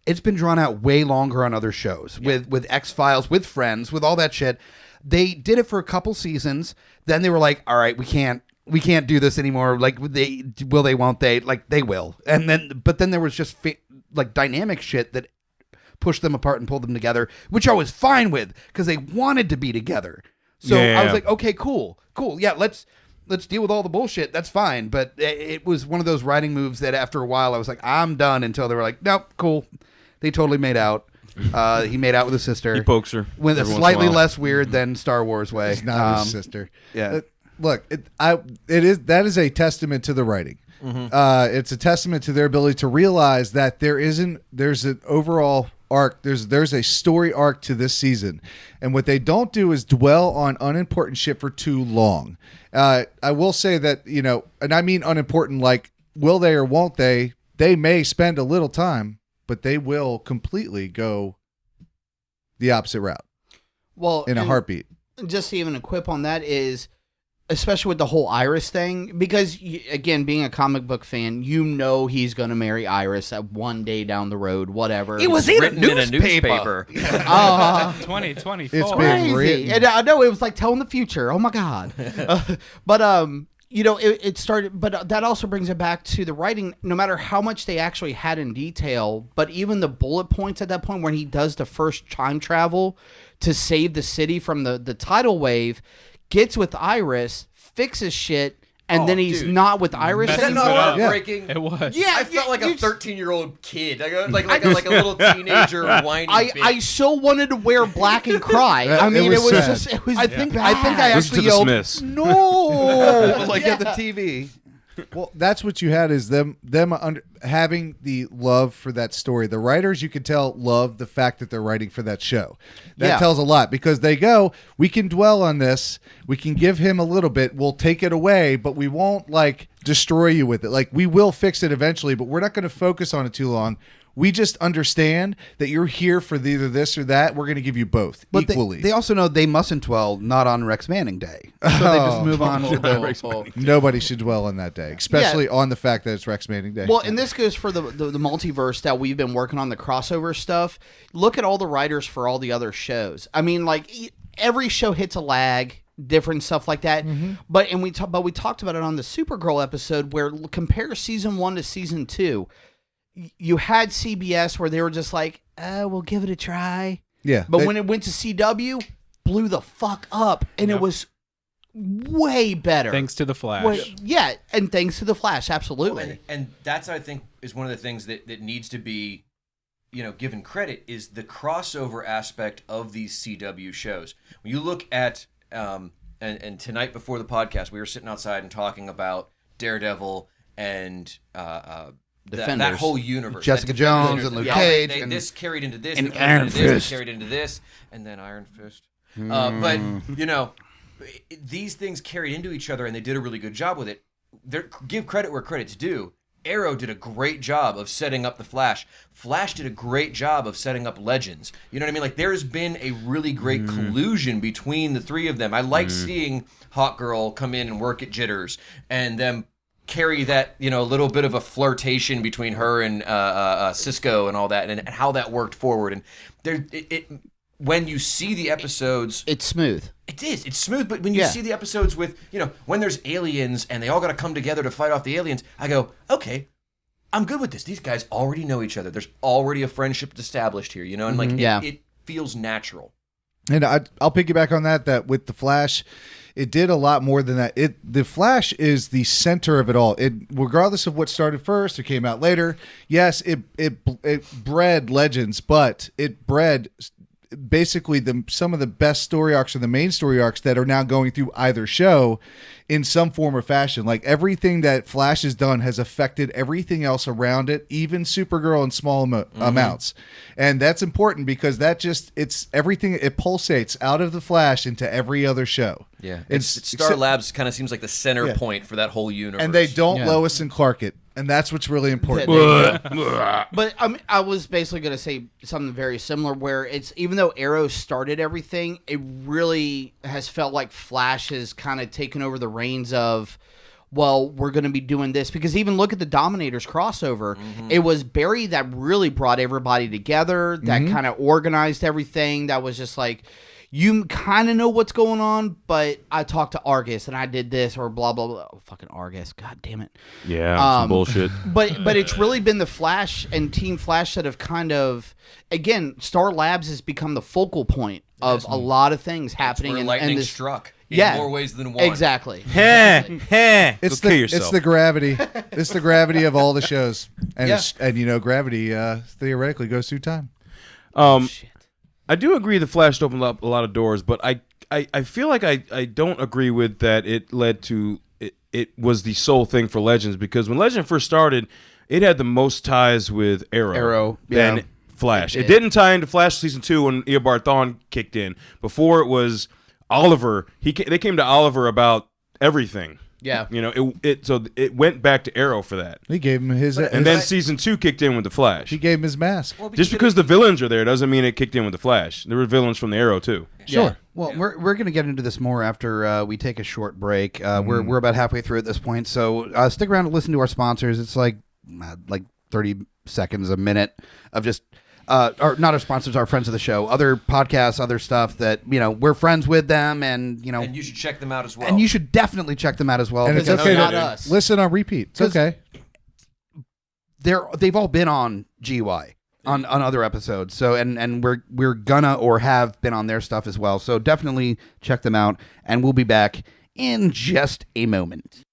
it's been drawn out way longer on other shows with X-Files, with Friends, with all that shit. They did it for a couple seasons. Then they were like, all right, we can't do this anymore. Like, will they, won't they? Like, they will. And then there was just like dynamic shit that pushed them apart and pulled them together, which I was fine with because they wanted to be together. So I was like, okay, cool. Yeah, let's deal with all the bullshit. That's fine. But it was one of those writing moves that after a while I was like, I'm done, until they were like, nope, cool. They totally made out. He made out with his sister. He pokes her. With a every once in slightly while. less weird than Star Wars way. It's not his sister. Yeah. Look, that is a testament to the writing. It's a testament to their ability to realize that there's an overall arc. There's a story arc to this season, and what they don't do is dwell on unimportant shit for too long. I will say that, and I mean unimportant, like will they or won't they? They may spend a little time, but they will completely go the opposite route. Well, in a heartbeat. Just to even equip on that is, especially with the whole Iris thing, because again, being a comic book fan, he's going to marry Iris at one day down the road, whatever. It was written in a newspaper. 2024. It's been Crazy. And I know it was like telling the future. Oh my God. But it started, but that also brings it back to the writing. No matter how much they actually had in detail, but even the bullet points at that point when he does the first time travel to save the city from the tidal wave, gets with Iris, fixes shit, and then he's not with Iris Is that anymore. not heartbreaking? It was. Yeah, I felt like a 13-year-old kid, like a little teenager whiny bitch. I so wanted to wear black and cry. I mean, it was sad. just, it was I think I Listen actually to the yelled, Smiths. no, like at the TV. Well, that's what you had, is them having the love for that story. The writers, you can tell, love the fact that they're writing for that show. That tells a lot, because they go, we can dwell on this, we can give him a little bit, we'll take it away, but we won't destroy you with it. Like, we will fix it eventually, but we're not going to focus on it too long. We just understand that you're here for either this or that. We're going to give you both equally. They also know they mustn't dwell not on Rex Manning Day. So they just move on to the Nobody should dwell on that day, especially on the fact that it's Rex Manning Day. Well, and this goes for the multiverse that we've been working on, the crossover stuff. Look at all the writers for all the other shows. I mean, every show hits a lag, different stuff like that. But we talked about it on the Supergirl episode, where compare season 1 to season 2. You had CBS where they were just like, we'll give it a try. Yeah. But when it went to CW, blew the fuck up. And it was way better. Thanks to the Flash. And thanks to the Flash, absolutely. And that's, I think, is one of the things that needs to be, given credit, is the crossover aspect of these CW shows. When you look at, and tonight before the podcast, we were sitting outside and talking about Daredevil and that whole universe. Jessica Jones and Luke Cage. And this carried into this, and Iron Fist. This carried into this, and then Iron Fist. But, these things carried into each other, and they did a really good job with it. Give credit where credit's due. Arrow did a great job of setting up the Flash. Flash did a great job of setting up Legends. You know what I mean? There's been a really great collusion between the three of them. I like seeing Hawkgirl come in and work at Jitters, and them carry that, a little bit of a flirtation between her and Cisco and all that, and how that worked forward. And when you see the episodes, it's smooth. It is. It's smooth, but when you see the episodes with, when there's aliens and they all got to come together to fight off the aliens, I go, okay, I'm good with this. These guys already know each other. There's already a friendship established here, and it feels natural. And I'll piggyback on that with the Flash, it did a lot more than that. The Flash is the center of it all. Regardless of what started first or came out later, yes, it bred Legends, but it bred basically some of the best story arcs or the main story arcs that are now going through either show in some form or fashion. Like, everything that Flash has done has affected everything else around it, even Supergirl in small amounts. And that's important, because it's everything, it pulsates out of the Flash into every other show. Yeah. Star Labs kind of seems like the center point for that whole universe. And they don't Lois and Clark it. And that's what's really important. But I was basically going to say something very similar where it's, even though Arrow started everything, it really has felt like Flash has kind of taken over the reins of, well, we're going to be doing this. Because even look at the Dominators crossover. It was Barry that really brought everybody together, that kind of organized everything, that was just like, you kind of know what's going on, but I talked to Argus and I did this or blah, blah, blah. Oh, fucking Argus. God damn it. Yeah, some bullshit. But it's really been the Flash and Team Flash that have kind of, again, Star Labs has become the focal point of a lot of things happening. Where lightning struck in more ways than one. Exactly. It's the gravity. It's the gravity of all the shows. And, gravity theoretically goes through time. Shit. I do agree the Flash opened up a lot of doors, but I feel like I don't agree with that it led to it was the sole thing for Legends, because when Legend first started, it had the most ties with Arrow than Flash. It didn't tie into Flash Season 2 when Eobard Thawne kicked in. Before it was Oliver. They came to Oliver about everything. Yeah. So it went back to Arrow for that. He gave him his... And then Season 2 kicked in with the Flash. He gave him his mask. Well, just because the villains are there doesn't mean it kicked in with the Flash. There were villains from the Arrow, too. Sure. Yeah. Well, we're going to get into this more after we take a short break. We're about halfway through at this point, so stick around to listen to our sponsors. It's like 30 seconds, a minute of just... or not our sponsors, our friends of the show, other podcasts, other stuff that, we're friends with them, and, And you should check them out as well. And you should definitely check them out as well. And it's okay not to us. listen on repeat. It's okay. They've all been on GUI on other episodes. So and we're gonna or have been on their stuff as well. So definitely check them out, and we'll be back in just a moment.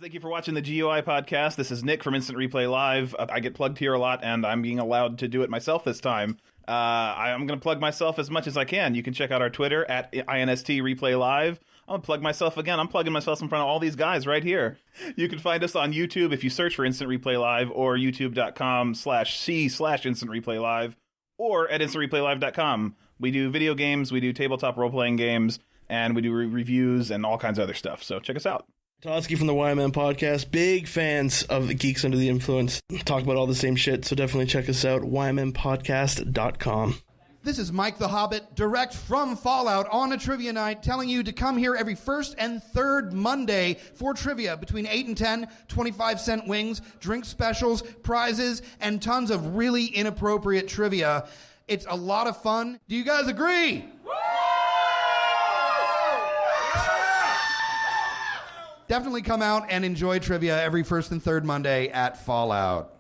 Thank you for watching the GUI podcast. This is Nick from Instant Replay Live. I get plugged here a lot, and I'm being allowed to do it myself this time. I'm going to plug myself as much as I can. You can check out our Twitter at INST Replay Live. I'm going to plug myself again. I'm plugging myself in front of all these guys right here. You can find us on YouTube if you search for Instant Replay Live, or youtube.com/c/Instant Replay Live, or at instantReplayLive.com. We do video games, we do tabletop role-playing games, and we do reviews and all kinds of other stuff. So check us out. Toski from the YMN podcast. Big fans of the Geeks Under the Influence. Talk about all the same shit, so definitely check us out, ymnpodcast.com. This is Mike the Hobbit, direct from Fallout on a trivia night, telling you to come here every first and third Monday for trivia between 8 and 10, 25-cent wings, drink specials, prizes, and tons of really inappropriate trivia. It's a lot of fun. Do you guys agree? Definitely come out and enjoy trivia every first and third Monday at Fallout.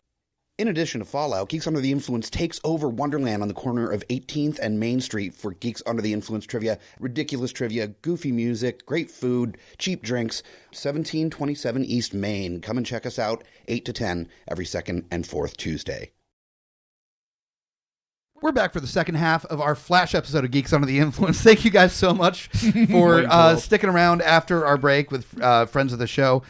In addition to Fallout, Geeks Under the Influence takes over Wonderland on the corner of 18th and Main Street for Geeks Under the Influence trivia, ridiculous trivia, goofy music, great food, cheap drinks. 1727 East Main. Come and check us out 8 to 10 every second and fourth Tuesday. We're back for the second half of our Flash episode of Geeks Under the Influence. Thank you guys so much for sticking around after our break with friends of the show.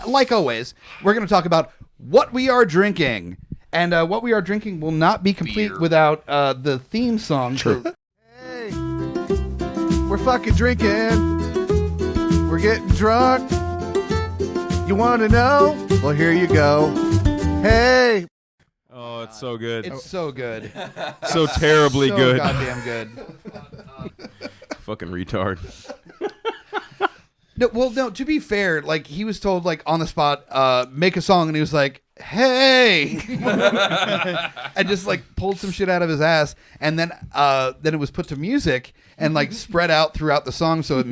Like always, we're going to talk about what we are drinking. And what we are drinking will not be complete without the theme song. True. Hey, we're fucking drinking. We're getting drunk. You want to know? Well, here you go. Hey. Oh, it's so good. It's so good. So terribly so good. Goddamn good. Fucking retard. No, to be fair, like, he was told, like, on the spot, make a song, and he was like, hey! and just, like, pulled some shit out of his ass, and then it was put to music, and, like, spread out throughout the song, so it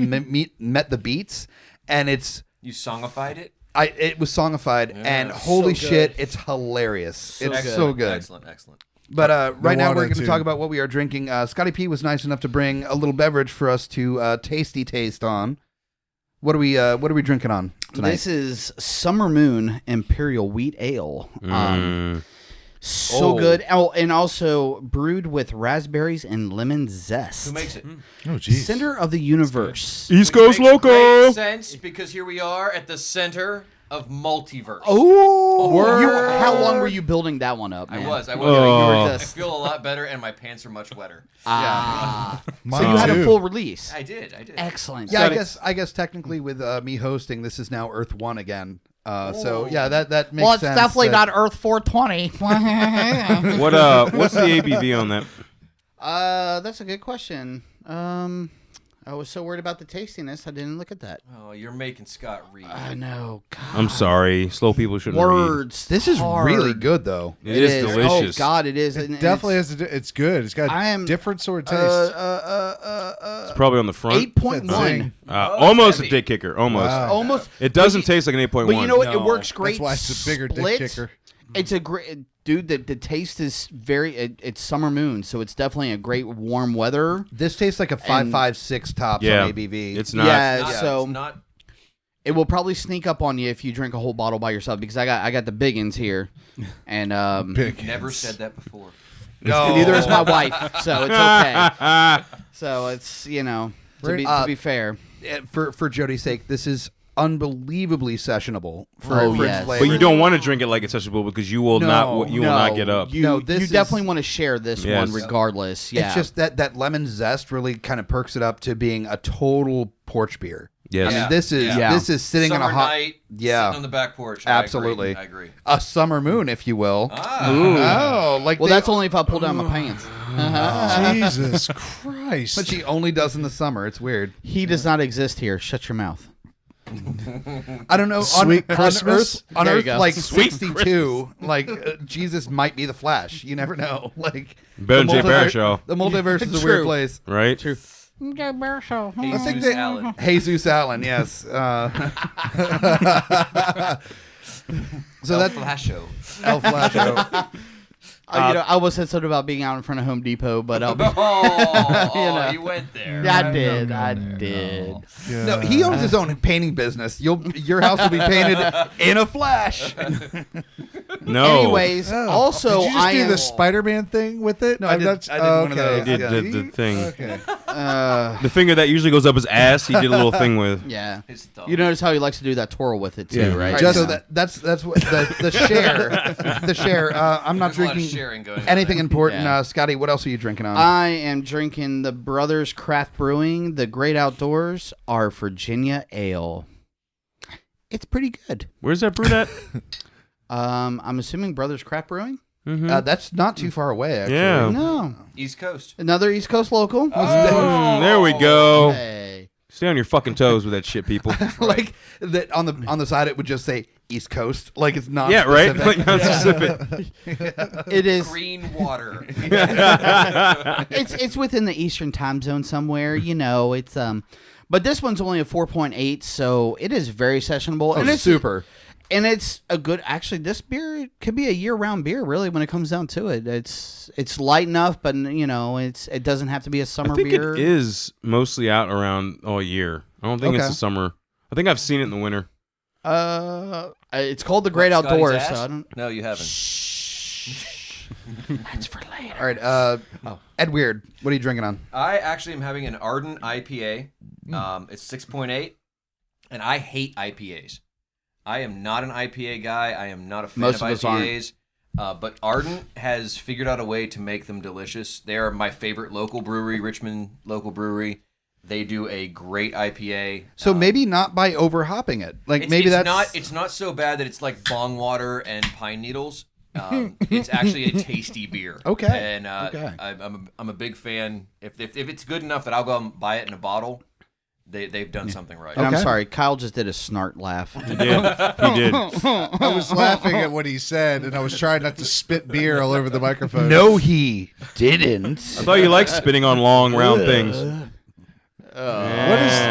met the beats, and it's... You songified it? It was songified, and holy shit, it's hilarious. It's so good. Excellent. But right now we're going to talk about what we are drinking. Scotty P was nice enough to bring a little beverage for us to tasty taste on. What are we drinking on tonight? This is Summer Moon Imperial Wheat Ale. So good. Oh, and also brewed with raspberries and lemon zest. Who makes it? Oh, geez. Center of the universe. East Coast Which makes Loco. great sense, because here we are at the center of Multiverse. Oh, how long were you building that one up, man? I was. You were I just... feel a lot better, and my pants are much wetter. So you had a full release. I did. Excellent. Yeah, I guess technically with me hosting, this is now Earth 1 again. So yeah, that makes Well, it's sense. definitely not Earth 420. What's the ABV on that? That's a good question. I was so worried about the tastiness, I didn't look at that. Oh, you're making Scott read. I know. God. I'm sorry. Slow people shouldn't Words. This is hard. really good, though. It is delicious. Oh God, it is. It definitely has. It's good. It's got different sort of taste. It's probably on the front. 8.1. Almost a dick kicker. Almost. Wow. Almost. It doesn't taste like an 8.1. But you know what? It works great. That's why it's a bigger split. dick kicker. It's a great dude. The taste is very. It's summer moon, so it's definitely a great warm weather. This tastes like a 5.56 tops on ABV. It's not. So it's not. It will probably sneak up on you if you drink a whole bottle by yourself because I got the big uns here, and Never said that before. No, neither is my wife, so it's okay. So it's to be fair. For Jody's sake, this is unbelievably sessionable for yes. flavor. But you don't want to drink it like it's sessionable because you will not will not get up. You definitely want to share this one regardless. Yeah, it's just that lemon zest really kind of perks it up to being a total porch beer. Yes. I mean, this is sitting Summer on a hot night, yeah, sitting on the back porch. Absolutely, I agree. A summer moon, if you will. Oh, like that's only if I pull down my pants. Jesus Christ! But she only does in the summer. It's weird. He does not exist here. Shut your mouth. I don't know. Sweet Christmas? On There you Earth, go. like Sweet 62, like Jesus might be the Flash. You never know. Like Better than Jay Barrett show. The multiverse is a True. weird place. Right? True. Jesus Allen. Jesus Allen, yes. So El that Flasho. El Flasho. I almost said something about being out in front of Home Depot, but You went there. Yeah, I did. I did. Yeah. No, he owns his own painting business. Your house will be painted in a flash. No. Anyways, also did you just I do am the Spider-Man thing with it? No, I did one of those. He did Yeah. the thing. Okay. The finger that usually goes up his ass, he did a little thing with. yeah. His thumb. You notice how he likes to do that twirl with it too, Yeah. right? Right, Just- so that's what the share. The share. I'm not There's a lot of drinking sharing going on anything there. important. Yeah. Scotty, what else are you drinking on? I am drinking the Brothers Craft Brewing, the Great Outdoors, our Virginia Ale. It's pretty good. Where's that brewed at? I'm assuming Brothers Craft Brewing. That's not too far away, actually. Yeah. No, East Coast. another East Coast local. There we go. Hey. Stay on your fucking toes with that shit, people. Like that on the side, it would just say East Coast, like it's not. Yeah, right? specific. Like non-specific. It is. Green water. It's within the Eastern time zone somewhere. It's but this one's only a 4.8, so it is very sessionable. And it's super. And it's a good. Actually, this beer could be a year-round beer. Really, when it comes down to it, it's light enough, but it doesn't have to be a summer I think beer. it is mostly out around all year. I don't think it's the summer. I think I've seen it in the winter. It's called the Great Scotty's Outdoors. ass? So I don't. No, you haven't. That's for later. All right, Edwierd, what are you drinking on? I actually am having an Ardent IPA. It's 6.8, and I hate IPAs. I am not an IPA guy. I am not a fan Most of of us aren't. IPAs. But Ardent has figured out a way to make them delicious. They are my favorite local brewery, Richmond local brewery. They do a great IPA. So maybe not by overhopping it. Like maybe that's It's not so bad that it's like bong water and pine needles. It's actually a tasty beer. Okay. And Okay. I'm a big fan. If it's good enough that I'll go and buy it in a bottle, they've done something right. And Okay. I'm sorry, Kyle just did a snort laugh. He did. He did. I was laughing at what he said, and I was trying not to spit beer all over the microphone. No, he didn't. I thought you liked spitting on long, round things. What is?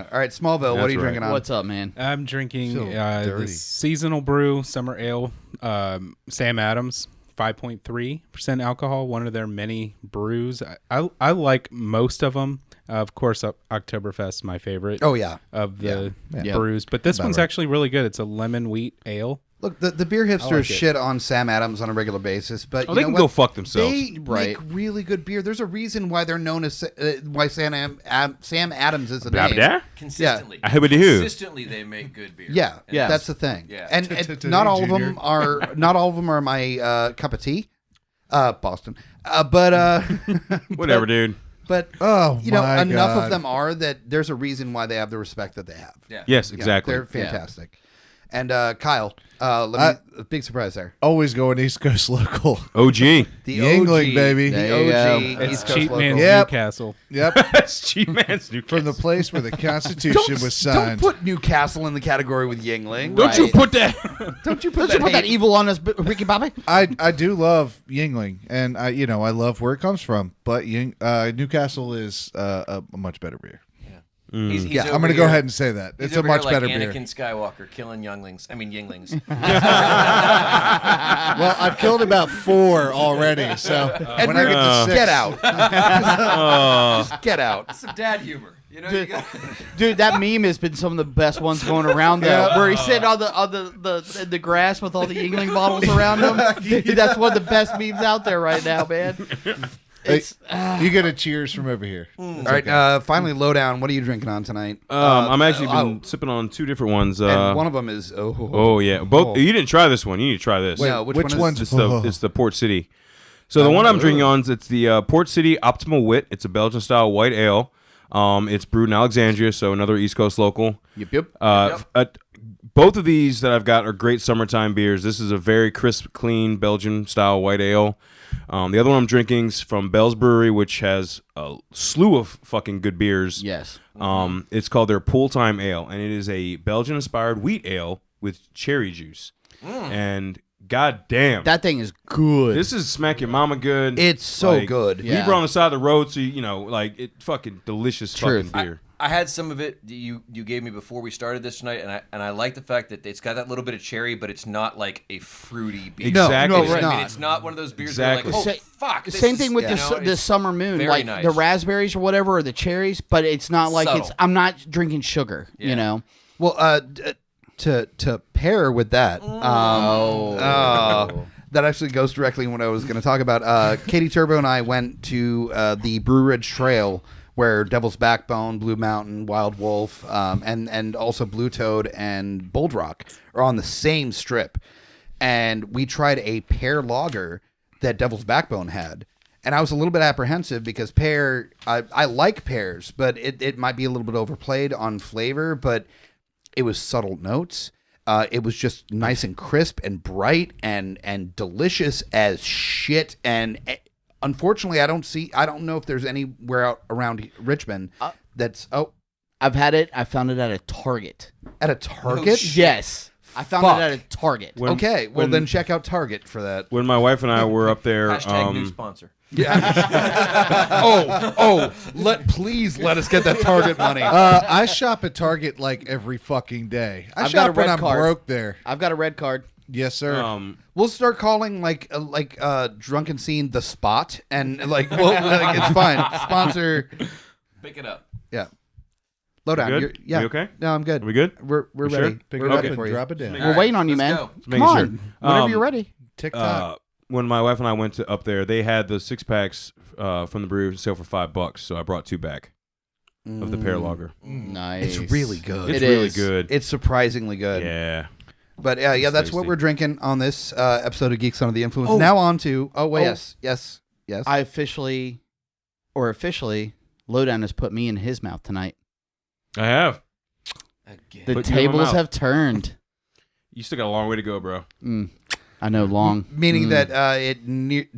All right, Smallville, what are you That's drinking on? What's up, man? I'm drinking So dirty. the seasonal brew summer ale, Sam Adams, 5.3% alcohol. One of their many brews. I like most of them. Of course, Oktoberfest my favorite. Oh yeah. Of the Yeah. brews, but this About one's right. actually really good. It's a lemon wheat ale. Look, the beer hipsters like it. shit on Sam Adams on a regular basis, but Oh, you they know can what? go fuck themselves. They make really good beer. There's a reason why they're known as why Sam Adams is the Blah, name. blah. Consistently. I hope it is. Consistently, they make good beer. Yeah, And that's the thing. Yeah. And not all of Junior. them are my cup of tea. Boston, but Whatever, dude. But Oh, you know, my enough God. of them are that there's a reason why they have the respect that they have. Yeah. Yes, Yeah, exactly. they're fantastic. And Kyle, big surprise there. Always going East Coast local. OG. The Yingling, OG, baby. The There you OG. go. It's East Coast cheap local. man's Yep. Newcastle. Yep. That's G-Man's Newcastle. From the place where the Constitution was Don't signed. put Newcastle in the category with Yingling. Don't you Right. put that... Don't you put Don't that, you put that hate- evil on us, Ricky Bobby? I do love Yingling, and I love where it comes from. But Newcastle is a much better beer. He's Yeah, over I'm going to go here- ahead and say that. he's It's a over here much like better Anakin beer. Skywalker killing younglings. I mean, Yinglings. Well, I've killed about 4 already, so when I get to 6, Get out. Just get out. Some dad humor. You know, you got Dude, that meme has been some of the best ones going around though. Where he's sitting on the grass with all the Yingling bottles around him. Dude, that's one of the best memes out there right now, man. It's you get a cheers from over here. All right, finally, Lowdown. What are you drinking on tonight? I'm actually been sipping on 2 different ones. And one of them is Oh yeah, both. You didn't try this one. You need to try this. Wait, no, which one is- It's the Port City. So the one I'm drinking on is it's the Port City Optimal Wit. It's a Belgian style white ale. It's brewed in Alexandria, so another East Coast local. Yep. Both of these that I've got are great summertime beers. This is a very crisp, clean Belgian style white ale. The other one I'm drinking is from Bell's Brewery, which has a slew of fucking good beers. yes. It's called their Pooltime Ale, and it is a Belgian-inspired wheat ale with cherry juice. And goddamn, That thing is good. this is smack your mama good. It's so good. Yeah. We were on the side of the road, so it fucking delicious Truth. fucking beer. I had some of it that you gave me before we started this tonight, and I like the fact that it's got that little bit of cherry, but it's not like a fruity beer. Exactly. No, You know it's what I mean? not. It's not one of those beers Exactly. where you're like, oh, fuck. this Same is- thing with you know, the it's summer moon, very like nice. the raspberries or whatever, or the cherries, but it's not like Subtle. I'm not drinking sugar, Yeah. you know. Well, to pair with that, that actually goes directly in what I was going to talk about. Katie Turbo and I went to the Brew Ridge Trail, where Devil's Backbone, Blue Mountain, Wild Wolf, and also Blue Toad and Bold Rock are on the same strip. And we tried a pear lager that Devil's Backbone had. And I was a little bit apprehensive because pear, I like pears, but it might be a little bit overplayed on flavor, but it was subtle notes. It was just nice and crisp and bright and delicious as shit. And unfortunately, I don't know if there's anywhere out around Richmond that's I've had it. I found it at a Target. at a Target. Yes, I found Fuck. it at a Target. When- Okay, well when- then check out Target for that. When my wife and I were up there, Hashtag new sponsor. Please let us get that Target money. I shop at Target like every fucking day. I I've got a shop when red I'm card. broke there. I've got a red card. Yes, sir. We'll start calling like Drunken Scene the Spot, and it's fine. Sponsor. Pick it up. Yeah. Lowdown. We good? You're, yeah. We okay? No, I'm good. Are we good? We're We ready. sure? Pick We're it up ready and for you. drop it down. All We're right, waiting on you, let's man. go. Come making on, sure. whenever you're ready. TikTok. When my wife and I went up there, they had the 6-packs from the brew sale for $5, so I brought 2 back of the pear lager. Nice. It's really good. It's It really is. good. It's surprisingly good. Yeah. But yeah, that's what tasty. we're drinking on this episode of Geeks Under the Influence. Now on to yes. I officially, Lowdown has put me in his mouth tonight. I have. Again. The Put you in my tables mouth. have turned. You still got a long way to go, bro. I know, long. Meaning that it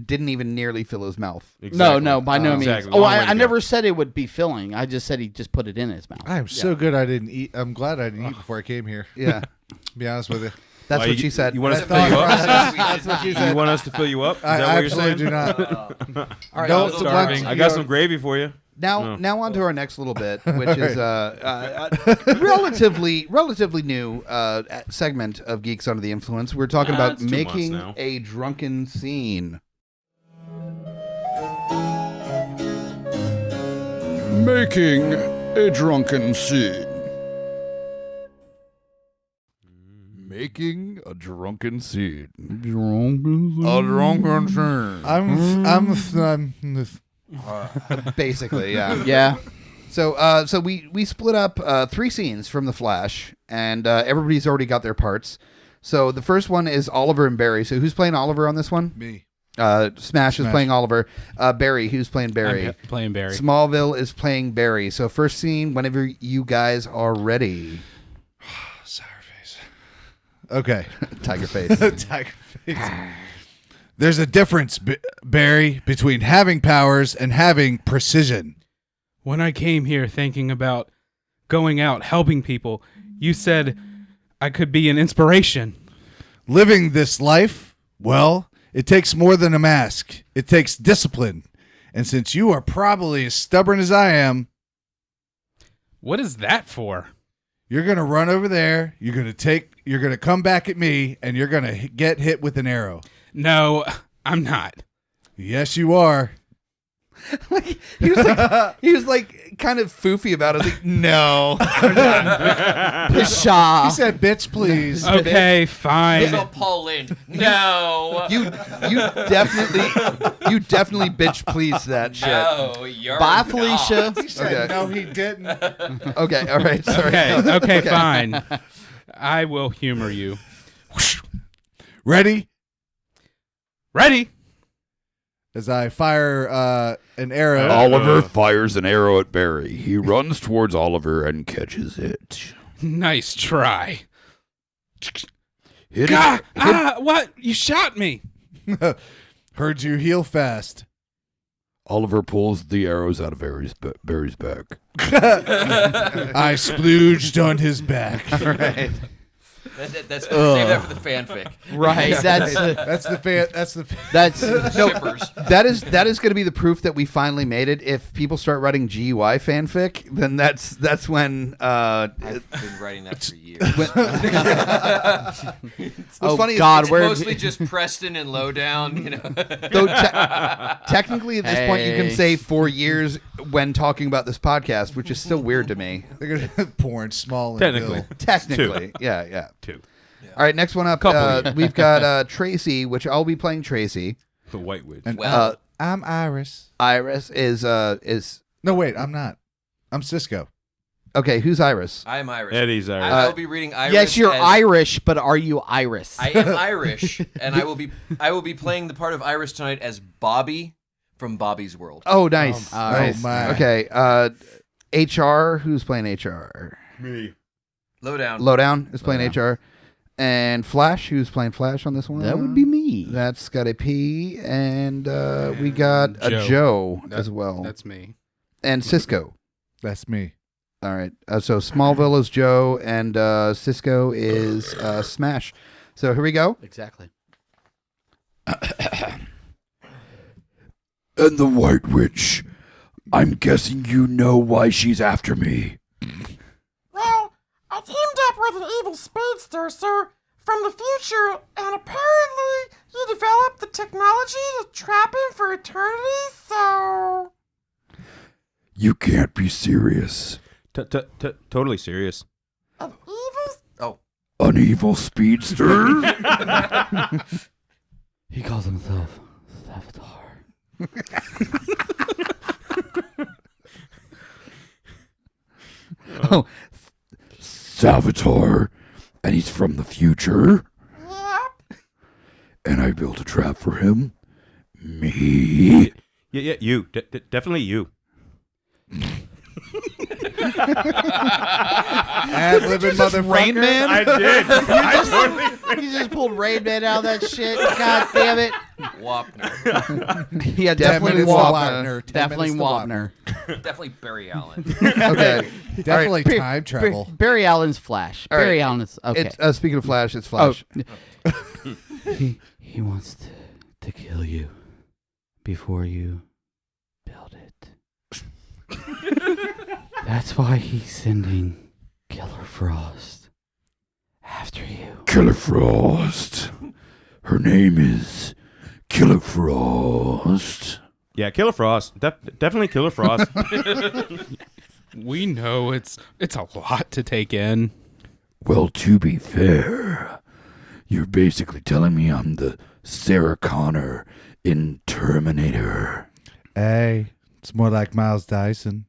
didn't even nearly fill his mouth. Exactly. No, by no means. Exactly. Oh, Long way to I go. never said it would be filling. I just said he just put it in his mouth. I'm so good I didn't eat. I'm glad I didn't eat before I came here. Yeah, To be honest with you. that's Why, what you- she said. You want us to That's fill you up? That's what she You said. want us to fill you up? Is I that what you're absolutely saying? do not. All right, Don't so starving. I got some gravy for you. Now on to our next little bit, which is relatively new segment of Geeks Under the Influence. We're talking about it's 2 months making now. a drunken scene. Making a drunken scene. Making a drunken scene. A drunken scene. I'm Basically, yeah. Yeah. So we split up 3 scenes from The Flash, and everybody's already got their parts. So the first one is Oliver and Barry. So who's playing Oliver on this one? me. Smash is playing Oliver. Barry, who's playing Barry? I'm playing Barry. Smallville is playing Barry. So first scene, whenever you guys are ready. Sour face. Okay. Tiger face. Tiger face. There's a difference, Barry, between having powers and having precision. When I came here thinking about going out helping people, you said I could be an inspiration. Living this life, well, it takes more than a mask. It takes discipline. And since you are probably as stubborn as I am, what is that for? You're going to run over there, you're going to come back at me, and you're going to get hit with an arrow. No, I'm not. Yes, you are. He was like kind of foofy about it. Like, no. Pshaw. He said, bitch, please. Okay, fine. It's all Paul Lynde. No. You definitely bitch please that shit. No, you're Bye, not. Felicia. He said, no, he didn't. Okay, all right, sorry. Okay, fine. I will humor you. Ready? Ready? As I fire an arrow. Oliver fires an arrow at Barry. He runs towards Oliver and catches it. Nice try. Hit Ah, it. what? You shot me. Heard you heal fast. Oliver pulls the arrows out of Barry's back. I splooged on his back. All right. That's save that for the fanfic. Right. That's that is going to be the proof that we finally made it. If people start writing GUI fanfic, then that's when I've been writing that for years. What's funny God, it's mostly just Preston and Lowdown, you know. Though technically at this point you can say 4 years when talking about this podcast, which is still weird to me. They're going to porn small and Technically. Bill. Technically, yeah. 2. All right, next one up. We've got Tracy, which I'll be playing Tracy. The White Witch. And Well- I'm Iris. Iris is No, wait, I'm not. I'm Cisco. okay. Who's Iris? I am Irish. Eddie's Irish. I will be reading Irish. yes, you're as- Irish, but are you Iris? I am Irish, and I will be playing the part of Irish tonight as Bobby from Bobby's World. Oh, nice. Oh, my. Okay. HR. Who's playing HR? Me. Lowdown is playing HR. And Flash, who's playing Flash on this one? That would be me. That's Scotty P. And we got a Joe as well. That's me. And Cisco. That's me. All right. So Smallville is Joe, and Cisco is Smash. So here we go. Exactly. And the White Witch. I'm guessing you know why she's after me. Well, I teamed up with an evil speedster, sir, from the future, and apparently he developed the technology to trap him for eternity, so... You can't be serious. Totally serious. An evil... Oh. An evil speedster? He calls himself Savitar. Oh, Savitar, and he's from the future, Yep. and I built a trap for him. Me? Yeah, you. Definitely you. Ad-libbing motherfucker. Rain Man? I did. You just pulled Rain Man out of that shit. God damn it. Wapner. Yeah, 10 definitely minutes to Wapner. Wapner. 10 Definitely minutes to Wapner. Wapner. Definitely Barry Allen. okay. Definitely time travel. Barry Allen's Flash. All right. Barry Allen is okay. It's speaking of Flash, it's Flash. He wants to kill you before you build it. That's why he's sending Killer Frost after you. Killer Frost. Her name is Killer Frost. Yeah, Killer Frost. Definitely Killer Frost. We know it's a lot to take in. Well, to be fair, you're basically telling me I'm the Sarah Connor in Terminator. Hey, it's more like Miles Dyson.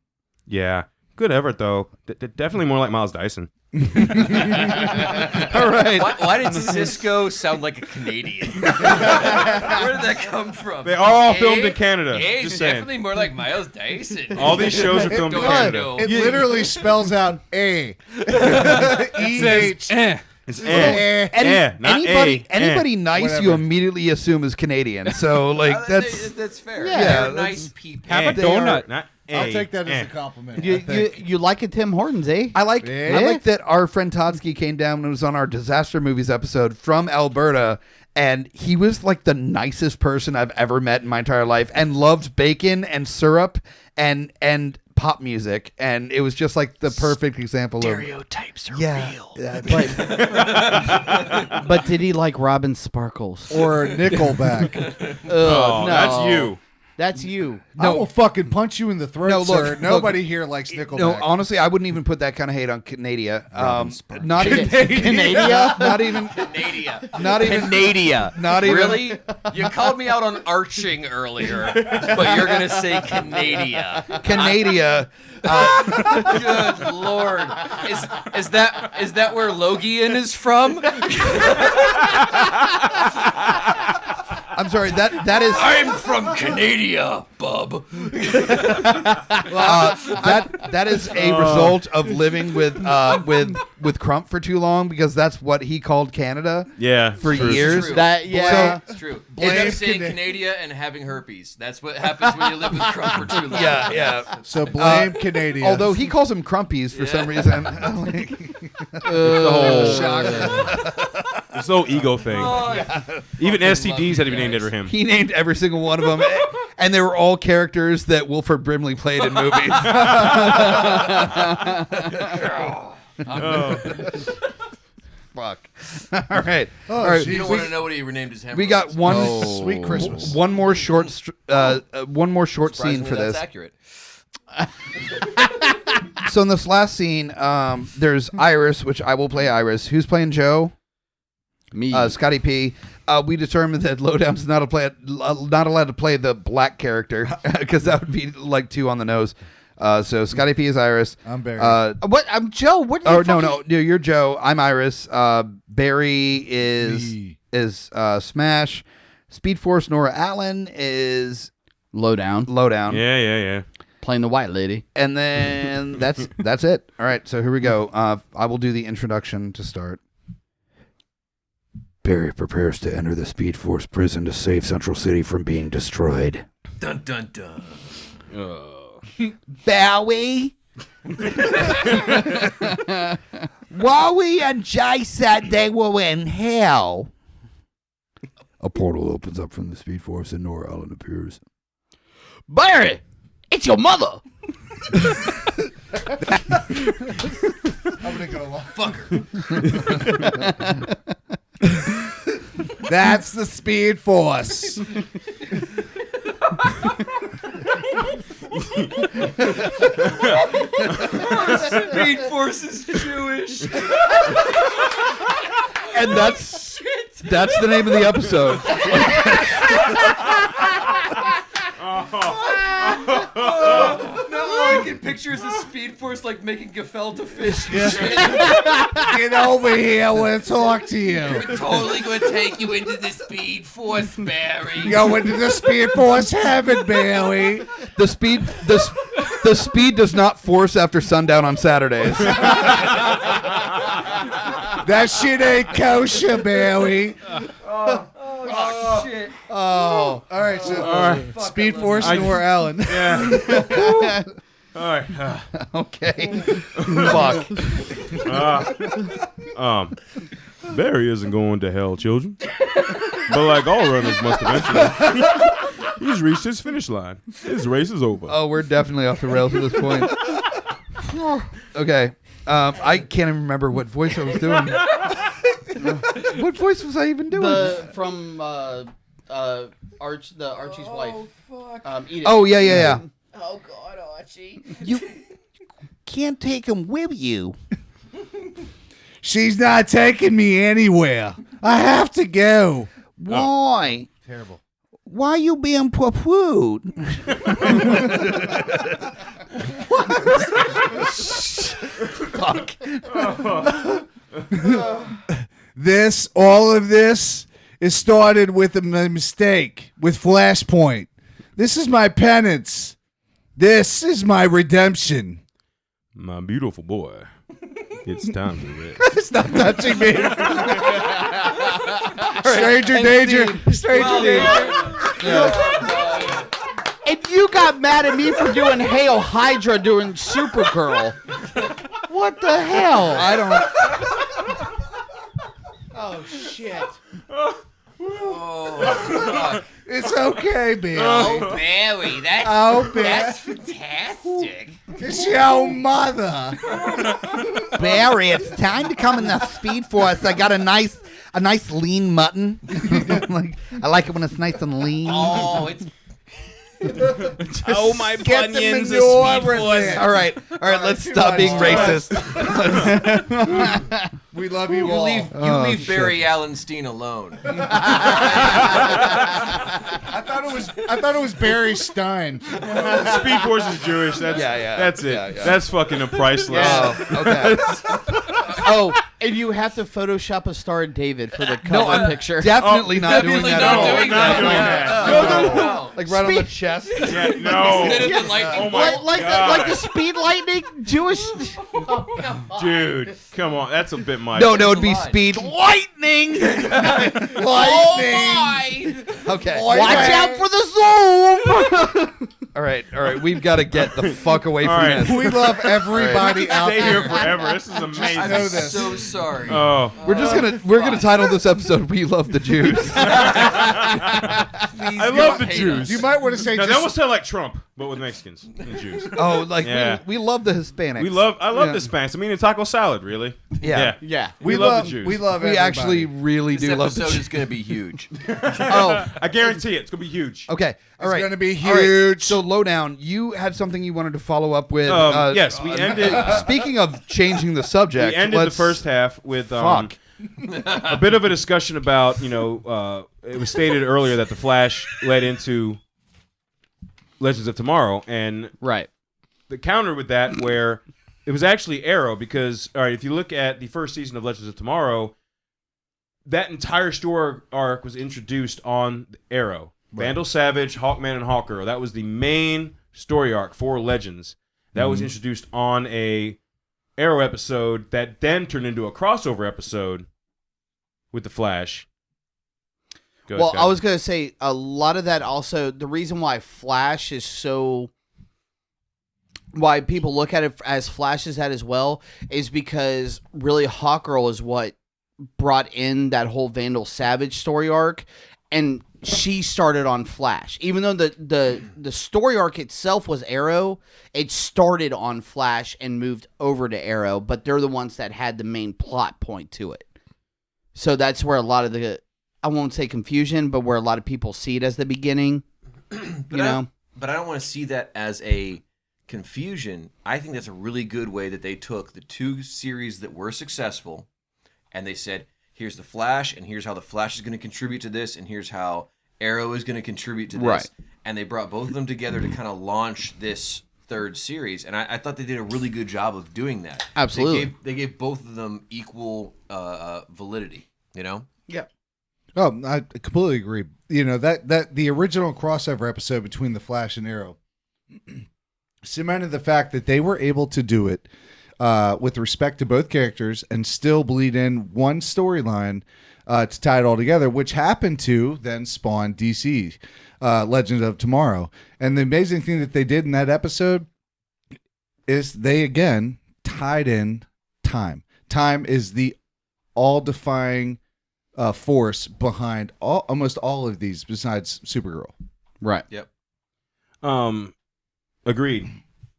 Yeah. Good effort, though. Definitely more like Miles Dyson. All right. Why did Cisco sound like a Canadian? Where did that come from? They are all filmed in Canada. Yeah, Just definitely saying. more like Miles Dyson. All these shows are filmed in Don't Canada. know. It literally spells out A. It E-H. says, It's anybody nice Whatever. you immediately assume is Canadian. So like that's fair. Yeah, They're nice people. Have a They are- donut. Not I'll take that as a compliment. You like a Tim Hortons, eh? I like Yeah. that our friend Totsky came down and was on our disaster movies episode from Alberta, and he was like the nicest person I've ever met in my entire life, and loved bacon and syrup and pop music, and it was just like the perfect example Stereotypes are real. But did he like Robin Sparkles? Or Nickelback. Oh, no. that's you. That's you. I will fucking punch you in the throat, No, look, sir. look. Nobody here likes Nickelback. No, honestly, I wouldn't even put that kind of hate on Canada. Not even Canada? Not even. Canada. Not even. Canada. Not even. Really? You called me out on arching earlier, but you're gonna say Canada. Canada. Good Lord. Is that where Logian is from? I'm sorry. That is. I'm from Canada, bub. That is a result of living with Crump for too long, because that's what he called Canada. Yeah, for true. years. True. That yeah. It's true. End up saying Canada and having herpes. That's what happens when you live with Crump for too long. Yeah. So blame Canadians. Although he calls them crumpies for some reason. This whole ego thing. Even STDs had to be named after him. He named every single one of them, and they were all characters that Wilford Brimley played in movies. Fuck. All right. Oh, All right. geez. You don't want to know what he renamed his hamburgers. We got one Sweet Christmas. one more short scene Surprisingly, for this. That's accurate. So in this last scene, there's Iris, which I will play Iris. Who's playing Joe? Me. Scotty P. We determined that Lowdown's not allowed to play the black character, because that would be like too on the nose. So Scotty P is Iris. I'm Barry. What? I'm Joe. What? Oh no, you're Joe. I'm Iris. Barry is Smash. Speedforce Nora Allen is Lowdown. Yeah. Playing the white lady. And then that's it. All right, so here we go. I will do the introduction to start. Barry prepares to enter the Speedforce prison to save Central City from being destroyed. Dun dun dun. Bowie. Wowie and Jay said they were in hell. A portal opens up from the Speedforce and Nora Allen appears. Barry, it's your mother. I'm gonna go along. Fucker. That's the Speed Force. Speedforce is Jewish. And that's the name of the episode. No, all I can picture is a Speedforce like making gefilte fish and shit. Get over here. I want to talk to you. We're totally going to take you into the Speedforce, Barry. Go into the Speed Force heaven, Bailey. The speed does not force after sundown on Saturdays. That shit ain't kosher, Bailey. Oh, shit. Oh, all right. So, Speed Force Nora Allen. Yeah. All right. Okay. Fuck. Barry isn't going to hell, children. But like all runners must eventually, he's reached his finish line. His race is over. Oh, we're definitely off the rails at this point. Okay. I can't even remember what voice I was doing. What voice was I even doing? From Archie's wife. Fuck. Edith. Oh, yeah. Oh, God, Archie. You can't take him with you. She's not taking me anywhere. I have to go. Why? Terrible. Why you being prude? Fuck. All of this is started with a mistake with Flashpoint. This is my penance. This is my redemption. My beautiful boy. It's time to rip. Stop touching me. Stranger danger. Stranger danger. And you got mad at me for doing Hail Hydra doing Supergirl. What the hell? I don't. Oh shit. Oh, It's okay, Bill. Oh, Barry, that's fantastic. It's your mother. Barry, it's time to come in the Speedforce. I got a nice lean mutton. I like it when it's nice and lean. Oh, it's Oh, my Get the bunions. manure in there. All right, let's stop being racist. We love you you all. leave Barry Allenstein alone. I thought it was Barry Stein. Speedforce is Jewish. That's it. Yeah. That's fucking a priceless. Okay. Oh, and you have to Photoshop a Star David for the cover picture. Definitely not doing that at all. not doing that. No. Like right on the chest. Yeah, no. Instead of the lightning Oh my like God. the speed lightning Jewish. Dude, come on. That's a bit much. No, it would be speed lightning. oh my! Okay. Watch out for the zoom. All right. We've got to get the fuck away from right. this. We love everybody out Stay there. here forever. This is amazing. I'm so sorry. Oh. We're gonna title this episode "We Love the Jews." I love the Jews. You might want to say No, just that would sound like Trump, but with Mexicans and Jews. Oh, like Yeah. we love the Hispanics. I love the Hispanics. I mean, in taco salad, really. Yeah. Yeah. We love the Jews. We love We everybody. actually really This do love the episode Jews. is going to be huge. Oh, I guarantee it. It's gonna be huge. okay. All right. It's gonna be All right. huge. So, Lowdown, you had something you wanted to follow up with. Yes, we ended. Speaking of changing the subject, We ended the let's- first half with Fuck. a bit of a discussion about, it was stated earlier that the Flash led into Legends of Tomorrow, and Right. the counter with that where it was actually Arrow, because, all right, if you look at the first season of Legends of Tomorrow, that entire story arc was introduced on Arrow. Right. Vandal Savage, Hawkman, and Hawkgirl. That was the main story arc for Legends. That was introduced on a Arrow episode that then turned into a crossover episode with the Flash. Go ahead, Well, Scott. I was going to say a lot of that also, the reason why Flash is so, why people look at it as Flash is that as well, is because really Hawkgirl is what brought in that whole Vandal Savage story arc, and she started on Flash. Even though the story arc itself was Arrow, it started on Flash and moved over to Arrow, but they're the ones that had the main plot point to it. So that's where a lot of the, I won't say confusion, but where a lot of people see it as the beginning. But I don't want to see that as a confusion. I think that's a really good way that they took the two series that were successful and they said, here's the Flash, and here's how the Flash is going to contribute to this, and here's how Arrow is going to contribute to this. Right. And they brought both of them together to kind of launch this third series, and I thought they did a really good job of doing that. Absolutely. They gave both of them equal validity, Yeah. Oh, I completely agree. That the original crossover episode between the Flash and Arrow cemented the fact that they were able to do it with respect to both characters and still bleed in one storyline to tie it all together, which happened to then spawn DC Legends of Tomorrow. And the amazing thing that they did in that episode is they again tied in time. Time is the all-defying force behind almost all of these, besides Supergirl. Right. Yep. Agreed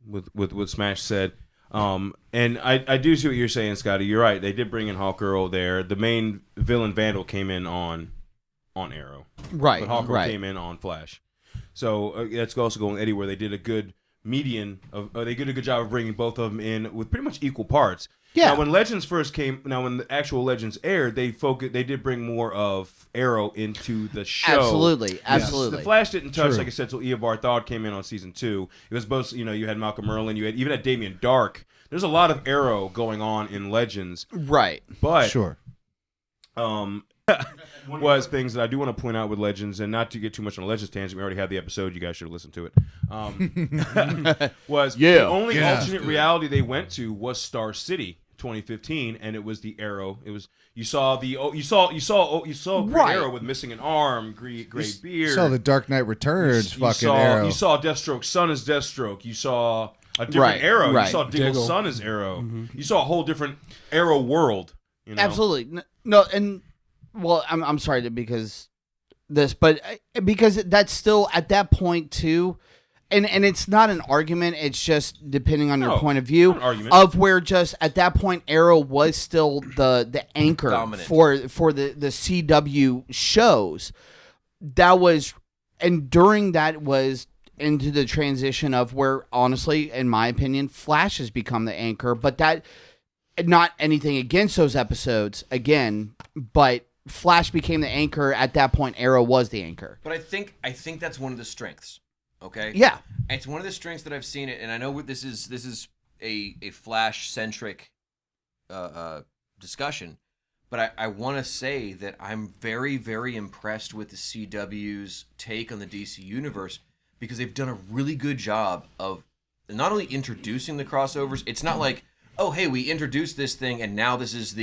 with what Smash said. And I do see what you're saying, Scotty. You're right. They did bring in Hawkgirl there. The main villain Vandal came in on Arrow. Right. But Hawkgirl right. came in on Flash. So that's also going Eddie, where they did a good median of. They did a good job of bringing both of them in with pretty much equal parts. Yeah. Now, when Legends first came, when the actual Legends aired, they did bring more of Arrow into the show. Absolutely. Absolutely. The Flash didn't touch, True. like I said, till Eobard Thawne came in on season 2. It was both, you had Malcolm Merlin, you even had Damien Dark. There's a lot of Arrow going on in Legends. Right. But Sure. was things that I do want to point out with Legends, and not to get too much on a Legends tangent, we already had the episode, you guys should have listened to it. The only alternate reality they went to was Star City. 2015, and it was the Arrow. It was you saw Green Arrow with missing an arm, gray beard. You saw the Dark Knight Returns Arrow. You saw Deathstroke's son as Deathstroke. You saw a different Arrow. Right. You saw Diggle's son as Arrow. You saw a whole different Arrow world. You know? Absolutely. No, and well, I'm sorry because that's still at that point too. And it's not an argument. It's just depending on your point of view of where just at that point Arrow was still the anchor Dominant. for the CW shows. That was, and during that was into the transition of where, honestly, in my opinion, Flash has become the anchor. But that, not anything against those episodes again, but Flash became the anchor at that point. Arrow was the anchor. But I think that's one of the strengths. Okay. Yeah, it's one of the strengths that I've seen it, and I know this is a Flash centric discussion, but I want to say that I'm very, very impressed with the CW's take on the DC universe because they've done a really good job of not only introducing the crossovers. It's not like, oh hey, we introduced this thing and now this is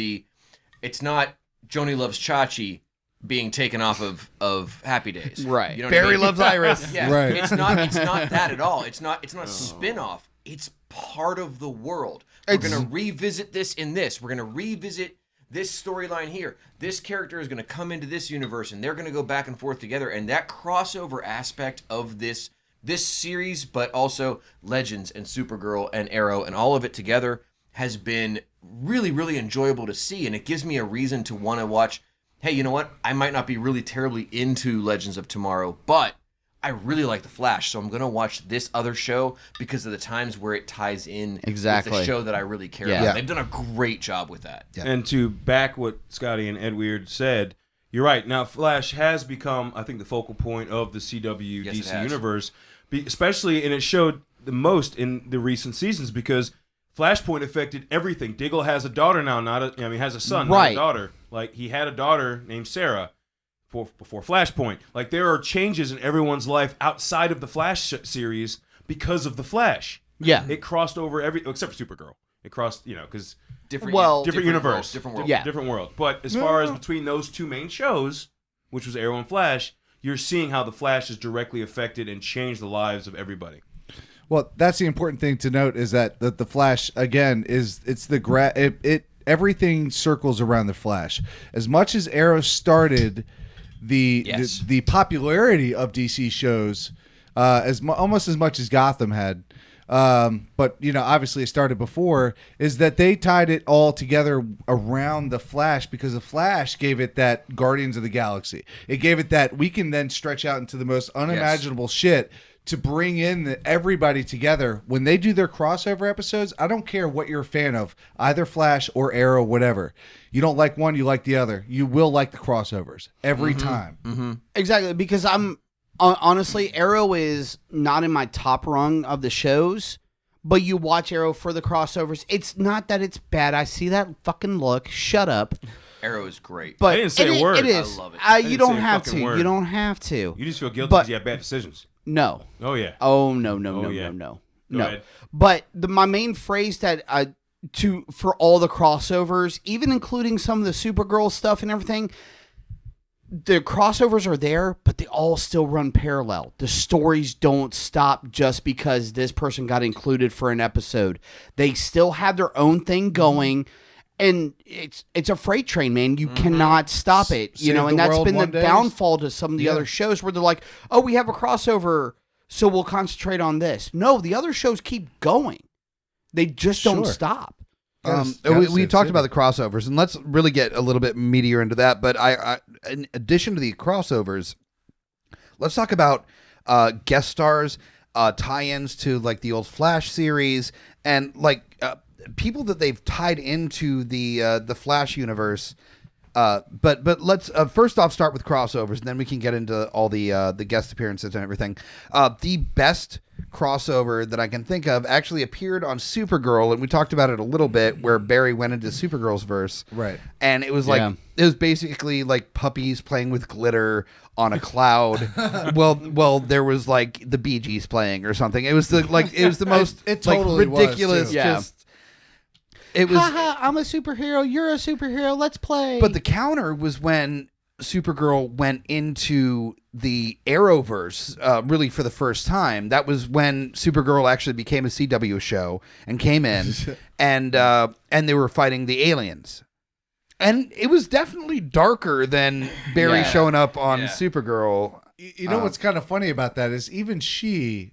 it's not Joni Loves Chachi being taken off of Happy Days. Right. You know Barry what I mean? Loves Iris. Yeah. Right. It's not that at all. It's not a spin-off. It's part of the world. We're going to revisit this in this. We're going to revisit this storyline here. This character is going to come into this universe and they're going to go back and forth together, and that crossover aspect of this series, but also Legends and Supergirl and Arrow and all of it together has been really, really enjoyable to see, and it gives me a reason to want to watch. Hey, you know what? I might not be really terribly into Legends of Tomorrow, but I really like The Flash, so I'm going to watch this other show because of the times where it ties in with the show that I really care about. They've done a great job with that. Yeah. And to back what Scotty and Edwierd said, you're right. Now, Flash has become, I think, the focal point of the CW DC universe, especially, and it showed the most in the recent seasons because Flashpoint affected everything. Diggle has a daughter now, has a son, not a daughter. Like, he had a daughter named Sarah before Flashpoint. Like, there are changes in everyone's life outside of the Flash series because of the Flash. Yeah. It crossed over except for Supergirl. It crossed, because different universe. Different world. But as far as between those two main shows, which was Arrow and Flash, you're seeing how the Flash has directly affected and changed the lives of everybody. Well, that's the important thing to note is that the Flash again everything circles around the Flash. As much as Arrow started the popularity of DC shows, almost as much as Gotham had, but obviously it started before. Is that they tied it all together around the Flash because the Flash gave it that Guardians of the Galaxy. It gave it that we can then stretch out into the most unimaginable shit. To bring in everybody together when they do their crossover episodes. I don't care what you're a fan of, either Flash or Arrow, whatever. You don't like one, you like the other. You will like the crossovers every time. Mm-hmm. Exactly, because I'm honestly, Arrow is not in my top rung of the shows, but you watch Arrow for the crossovers. It's not that it's bad. I see that fucking look. Shut up. Arrow is great. But I didn't say a word. It is. I love it. You don't have to. You don't have to. You just feel guilty because you have bad decisions. No. Oh yeah. Oh no. Go ahead. But my main phrase that for all the crossovers, even including some of the Supergirl stuff and everything, the crossovers are there, but they all still run parallel. The stories don't stop just because this person got included for an episode. They still have their own thing going. And it's a freight train, man. You cannot stop it, and that's been the downfall to some of the other shows where they're like, "Oh, we have a crossover, so we'll concentrate on this." No, the other shows keep going; they just don't stop. We talked about the crossovers, and let's really get a little bit meatier into that. But I in addition to the crossovers, let's talk about guest stars, tie-ins to like the old Flash series, and people that they've tied into the Flash universe. But let's first off start with crossovers, and then we can get into all the guest appearances and everything. The best crossover that I can think of actually appeared on Supergirl, and we talked about it a little bit, where Barry went into Supergirl's verse, right? And it was it was basically like puppies playing with glitter on a cloud. well, there was like the Bee Gees playing or something. It was the most it totally ridiculous. Was, just It was, haha, I'm a superhero, you're a superhero, let's play. but the counter was when Supergirl went into the Arrowverse, really for the first time. That was when Supergirl actually became a CW show and came in, and they were fighting the aliens. And it was definitely darker than Barry showing up on Supergirl. You know what's kind of funny about that is even she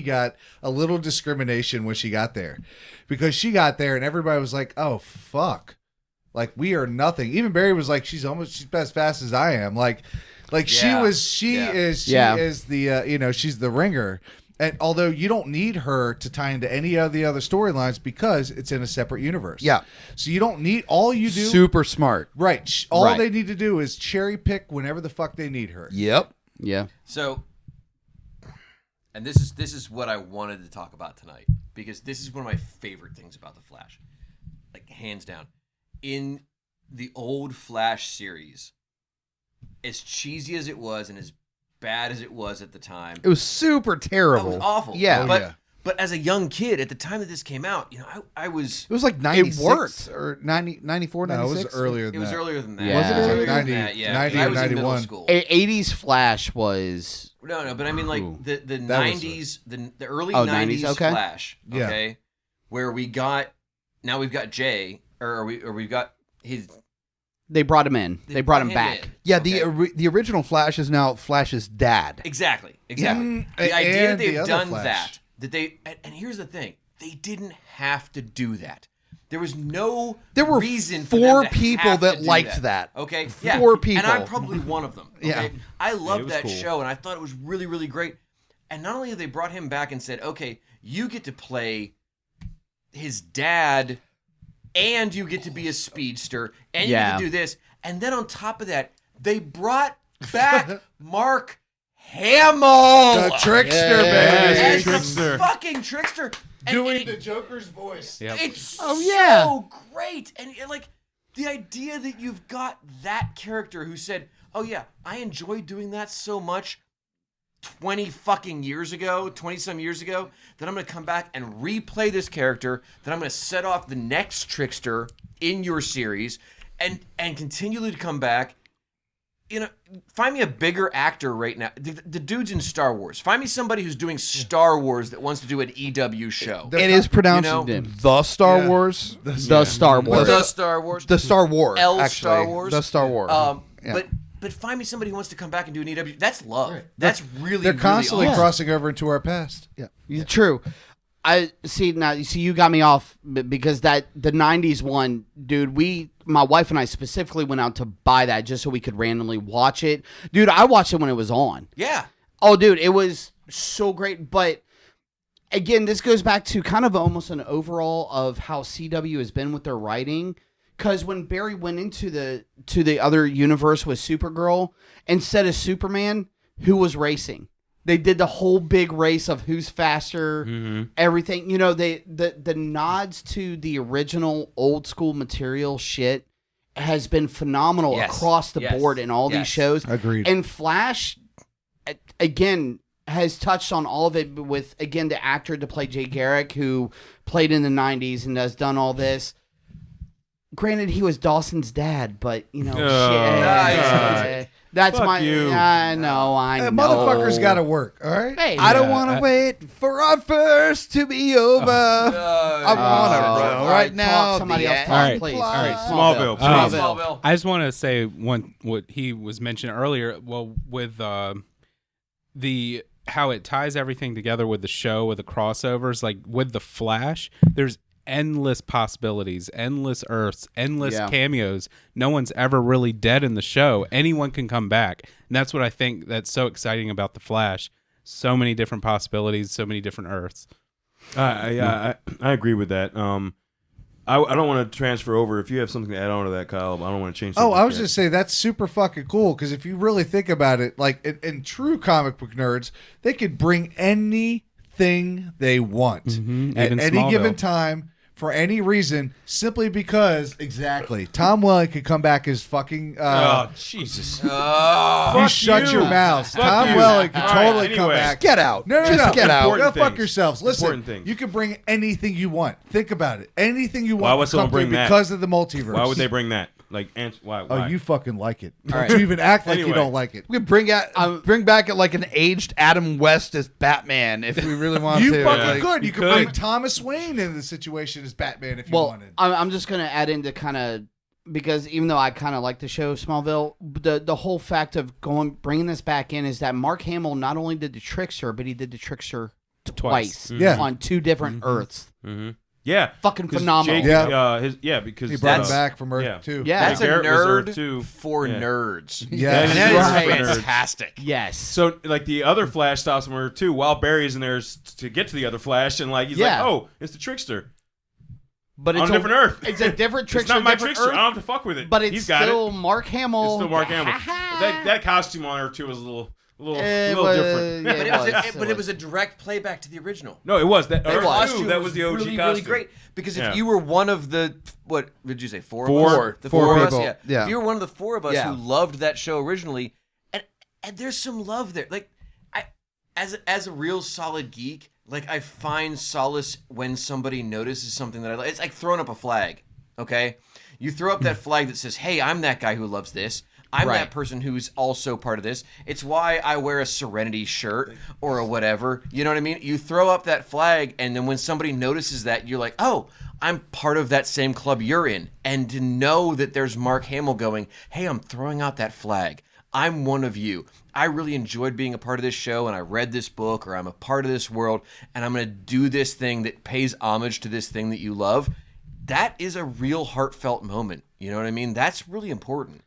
got a little discrimination when she got there, because she got there and everybody was like, "Oh fuck, like we are nothing." Even Barry was like, "She's as fast as I am." Like she is the she's the ringer. And although you don't need her to tie into any of the other storylines because it's in a separate universe. Yeah. So you don't need, all you do. Super smart. Right. All they need to do is cherry pick whenever the fuck they need her. Yep. Yeah. So, and this is what I wanted to talk about tonight, because this is one of my favorite things about the Flash, like hands down. In the old Flash series, as cheesy as it was and as bad as it was at the time, it was super terrible. It was awful. Yeah. But as a young kid at the time that this came out, I was. It was like 96 or 90, 94, 96. No, it was earlier than that. It was earlier than that. Yeah. Was it earlier? 90, 90 or I was in 91. middle school. 80s Flash was... No, but I mean like the 90s, the early 90s, 90s okay. Flash, Yeah. okay, where we've got Jay, or we've got his. They brought him in. They brought him back. in. Yeah, Okay. the original Flash is now Flash's dad. Exactly. The and idea that the they've other done Flash. that they, and here's the thing, they didn't have to do that. There was no There were reason for four them to people have that to do liked that. Okay, Four people. and I'm probably one of them. Okay? Yeah. I loved was that cool. show, and I thought it was really, really great. And not only have they brought him back and said, okay, you get to play his dad, and you get to be a speedster, and you get to do this, and then on top of that, they brought back Mark Hamill, The trickster, as baby. the Trickster. fucking trickster. And Doing it- the Joker's voice. Yep. It's so great. And like the idea that you've got that character who said, "Oh yeah, I enjoyed doing that so much 20 fucking years ago, 20 some years ago, that I'm going to come back and replay this character, that I'm going to set off the next trickster in your series and continually to come back." Find me a bigger actor right now. The dude's in Star Wars. Find me somebody who's doing Star Wars that wants to do an EW show. It is pronounced the Star Wars. The Star Wars. The Star Wars. The Star Wars. L actually. Star Wars. The Star Wars. Yeah. But find me somebody who wants to come back and do an EW. That's love. That's really, They're constantly really awesome. crossing over into our past. Yeah. True. I see now. You see, you got me off because the '90s one, dude. My wife and I specifically went out to buy that just so we could randomly watch it, dude. I watched it when it was on. Yeah. Oh, dude, it was so great. But again, this goes back to kind of almost an overall of how CW has been with their writing. Because when Barry went into the other universe with Supergirl, instead of Superman, who was racing? They did the whole big race of who's faster, everything. The nods to the original old school material shit has been phenomenal across the board in all these shows. Agreed. And Flash, again, has touched on all of it with, again, the actor to play Jay Garrick, who played in the 90s and has done all this. Granted, he was Dawson's dad, but, shit. That's Fuck my. you. I know. Motherfuckers got to work, all right? Hey, I don't want to wait for our first to be over. I want to all right now. Somebody else talk, All right. please. All right. Smallville. Smallville. I just want to say what he was mentioning earlier. Well, with the how it ties everything together with the show, with the crossovers, like with the Flash, there's endless possibilities, endless Earths, endless cameos. No one's ever really dead in the show. Anyone can come back, and that's what I think that's so exciting about the Flash. So many different possibilities, so many different Earths. I agree with that. I don't want to transfer over. If you have something to add on to that, Kyle, I don't want to change. Oh, I was just saying that's super fucking cool because if you really think about it, like in true comic book nerds, they could bring anything they want at Even any Smallville. given time for any reason, simply because Tom Welling could come back as fucking. Oh Jesus! You shut your mouths. Tom Welling could totally come back. Get out. No. Get out. Go fuck yourselves. Important Listen, things. you can bring anything you want. Think about it. Anything you want. Why would someone bring that? Because of the multiverse. Why would they bring that? Like, why? Oh, you fucking like it. All right. Don't you even act like you Anyway. don't like it. We could bring back like an aged Adam West as Batman if we really want You to. fucking Like, could. You could bring Thomas Wayne in the situation as Batman if you wanted. I'm just gonna add into kind of because even though I kind of like the show Smallville, the whole fact of bringing this back in is that Mark Hamill not only did the Trickster, but he did the Trickster twice. Yeah. On 2 different Earths. Mm-hmm. Yeah, Fucking 'cause phenomenal. Because he brought him back from Earth too. Yeah, That's a Garrett was Earth nerd too. for Yeah. nerds. Yeah. And that Right. is fantastic. Yes. So like the other Flash stops him Earth too, while Barry's in there to get to the other Flash, and like he's like, oh, it's the Trickster. But on it's a different Earth. It's a different Trickster. It's not my different Trickster. Earth, I don't have to fuck with it. But it's He's got still it. Mark Hamill. It's still Mark Hamill. That costume on Earth too was a little different. Yeah, But it was a direct playback to the original. No, it was that. The Earth costume 2, that was the OG really, costume. really great. Because if Yeah. you were one of the what did you say? Four of Four. us? The Four four of people. us. Yeah. If you were one of the 4 of us Yeah. who loved that show originally, and there's some love there. Like as a real solid geek, like I find solace when somebody notices something that I like. It's like throwing up a flag. Okay, you throw up that flag that says, "Hey, I'm that guy who loves this. I'm Right. that person who's also part of this." It's why I wear a Serenity shirt or a whatever. You know what I mean? You throw up that flag, and then when somebody notices that, you're like, "Oh, I'm part of that same club you're in." And to know that there's Mark Hamill going, "Hey, I'm throwing out that flag. I'm one of you. I really enjoyed being a part of this show, and I read this book, or I'm a part of this world, and I'm going to do this thing that pays homage to this thing that you love." That is a real heartfelt moment. You know what I mean? That's really important.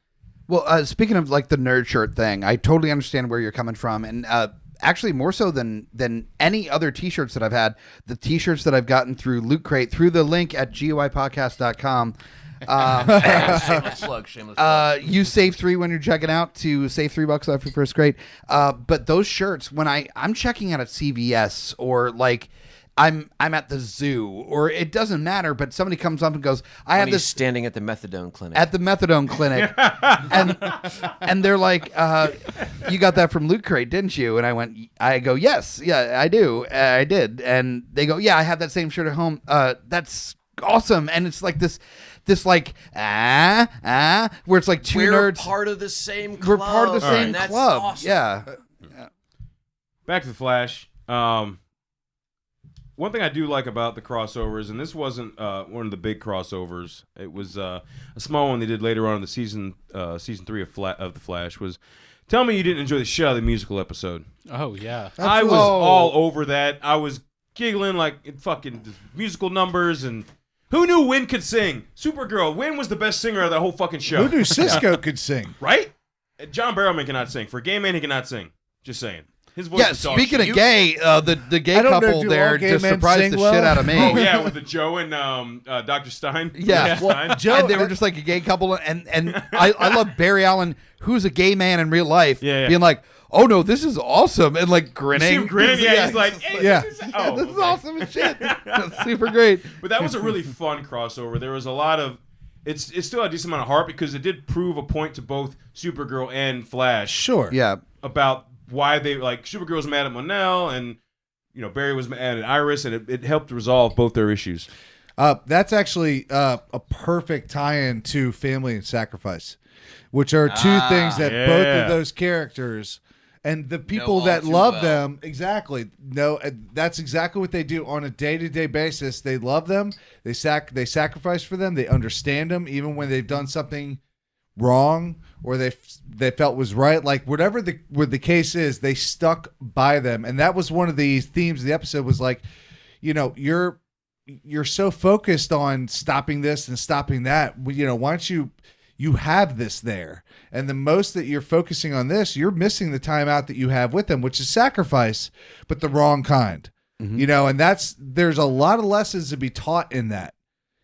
Well, speaking of like the nerd shirt thing, I totally understand where you're coming from, and actually more so than any other T-shirts that I've had. The T-shirts that I've gotten through Loot Crate through the link at GUIPodcast.com. Shameless plug. Use Save 3 when you're checking out to save $3 off your first crate. But those shirts, when I'm checking out at CVS or like I'm at the zoo, or it doesn't matter, but somebody comes up and goes, I have this standing at the methadone clinic. At the methadone clinic. and they're like, you got that from Loot Crate, didn't you? And I go, yes, yeah, I do. I did. And they go, yeah, I have that same shirt at home. That's awesome. And it's like this like where it's like 2 We're nerds. part of the same club. We're part of the same That's club. awesome. Yeah. Back to the Flash. One thing I do like about the crossovers, and this wasn't one of the big crossovers. It was a small one they did later on in the season 3 of the Flash. Was tell me you didn't enjoy the shit out of the musical episode. Oh yeah, I was all over that. I was giggling like fucking musical numbers, and who knew Wynn could sing? Supergirl. Wynn was the best singer of the whole fucking show. Who knew Cisco could sing? Right? John Barrowman cannot sing. For a gay man, he cannot sing. Just saying. His voice is dog speaking shit. of gay, the gay I don't know, couple do there all gay just men surprised sing the well? shit out of me. Oh yeah, with the Joe and Dr. Stein. Yeah, Stein. and they were just like a gay couple, and I love Barry Allen, who's a gay man in real life, being like, "Oh no, this is awesome," and like grinning. You see him grinning? Yeah, he's like, "Hey, yeah. this is this okay. is awesome as shit. That's super great. But that was a really fun crossover. There was a lot of it still had a decent amount of heart because it did prove a point to both Supergirl and Flash. Sure. Yeah. About why they like Supergirl was mad at Monel and Barry was mad at Iris, and it helped resolve both their issues. That's actually a perfect tie-in to Family and Sacrifice, which are 2 things that both of those characters and the people that love them exactly know. That's exactly what they do on a day-to-day basis. They love them. They sacrifice for them. They understand them, even when they've done something wrong or they felt was right. Like whatever the case is, they stuck by them, and that was one of the themes of the episode. Was like, you're so focused on stopping this and stopping that. Why don't you have this there, and the most that you're focusing on this, you're missing the time out that you have with them, which is sacrifice, but the wrong kind. And there's a lot of lessons to be taught in that.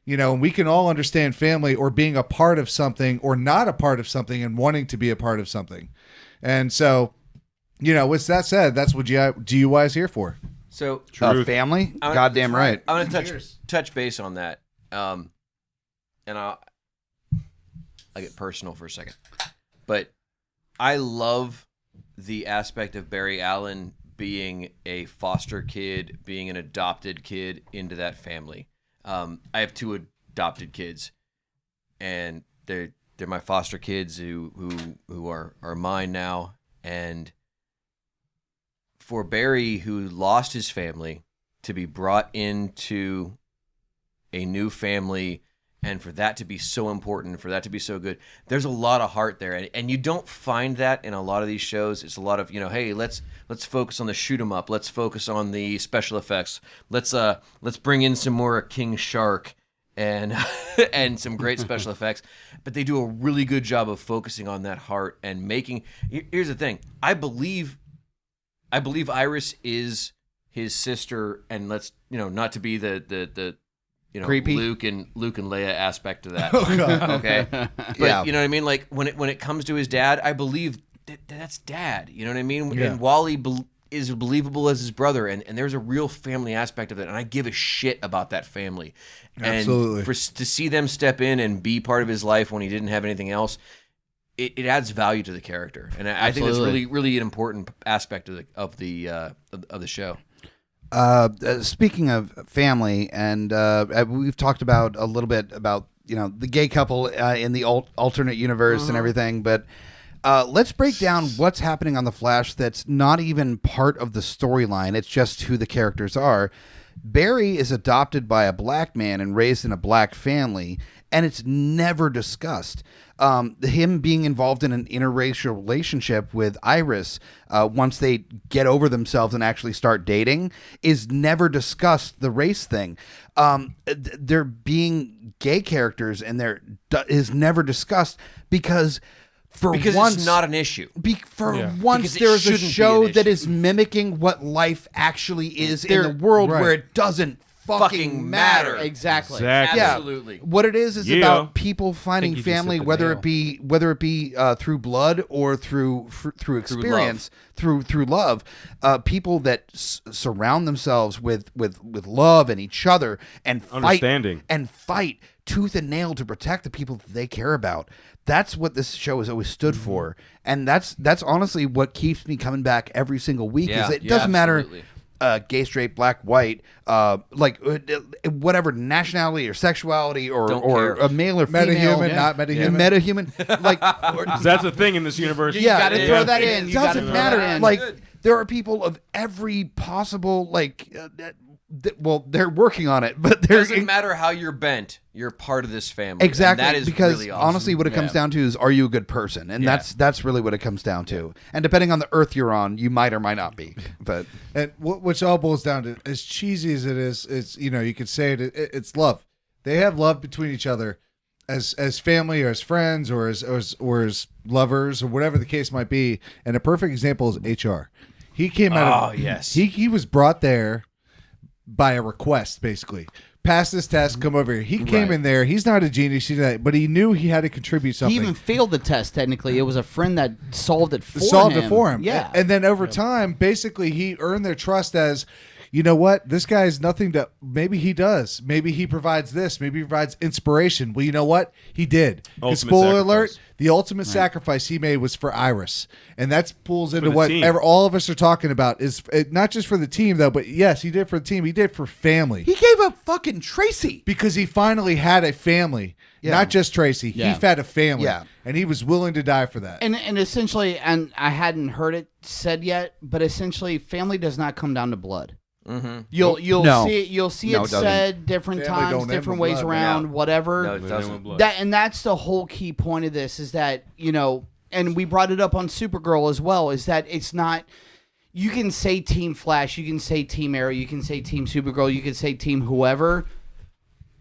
And we can all understand family or being a part of something or not a part of something and wanting to be a part of something. And so, with that said, that's what GUI is here for. So family, goddamn right. I'm gonna touch base on that, and I'll get personal for a second, but I love the aspect of Barry Allen being a foster kid, being an adopted kid into that family. I have 2 adopted kids, and they're my foster kids who are mine now, and for Barry, who lost his family, to be brought into a new family, and for that to be so important, for that to be so good, there's a lot of heart there, and you don't find that in a lot of these shows. It's a lot of, hey, let's focus on the shoot 'em up, let's focus on the special effects, let's bring in some more King Shark and and some great special effects, but they do a really good job of focusing on that heart and making. Here's the thing, I believe Iris is his sister, and let's not to be the creepy Luke and Leia aspect of that. Okay, but yeah. You know what I mean. Like when it comes to his dad, I believe that's Dad. You know what I mean. Yeah. And Wally is believable as his brother, and there's a real family aspect of it, and I give a shit about that family. Absolutely. And to see them step in and be part of his life when he didn't have anything else. It adds value to the character, and I think that's really, really an important aspect of the show. Speaking of family, and we've talked about a little bit about the gay couple in the alternate universe and everything, but let's break down what's happening on The Flash that's not even part of the storyline. It's just who the characters are. Barry is adopted by a black man and raised in a black family, and it's never discussed. Him being involved in an interracial relationship with Iris once they get over themselves and actually start dating is never discussed, the race thing. There being gay characters and there is never discussed because once it's not an issue. Once there's a show that is mimicking what life actually is in the world where it doesn't fucking matter. Exactly. Yeah. Absolutely. What it is about people finding family, whether it be through blood or through experience, through love. People that surround themselves with love and each other and fight tooth and nail to protect the people that they care about. That's what this show has always stood for, and that's honestly what keeps me coming back every single week. Is it doesn't matter. Gay, straight, black, white, whatever nationality or sexuality or a male or female, metahuman, not metahuman, metahuman. Like that's a thing in this universe. You got to throw that in. It doesn't matter. Like there are people of every possible they're working on it, but it doesn't matter how you're bent. You're part of this family. Exactly, and that is because really awesome. honestly, what it comes down to is, are you a good person? And that's really what it comes down to. And depending on the earth you're on, you might or might not be. But which all boils down to, as cheesy as it is, it's you could say it's love. They have love between each other, as family or as friends or as lovers or whatever the case might be. And a perfect example is HR. He came out. He was brought there by a request, basically. Pass this test, come over here. He came in there. He's not a genius, but he knew he had to contribute something. He even failed the test, technically. It was a friend that solved it for him. Yeah. And then over time, basically, he earned their trust as, you know what? This guy's nothing to... Maybe he does. Maybe he provides this. Maybe he provides inspiration. Well, you know what? He did. Spoiler alert, the ultimate sacrifice he made was for Iris. And that pulls into what all of us are talking about. Is not just for the team, though, but yes, he did for the team. He did for family. He gave up fucking Tracy. Because he finally had a family. Yeah. Not just Tracy. Yeah. He had a family. Yeah. And he was willing to die for that. And essentially, and I hadn't heard it said yet, but essentially, family does not come down to blood. Mm-hmm. You'll see it said different times, different ways around, whatever. No, it doesn't. That's the whole key point of this is that, and we brought it up on Supergirl as well, is that it's not, you can say Team Flash, you can say Team Arrow, you can say Team Supergirl, you can say Team whoever.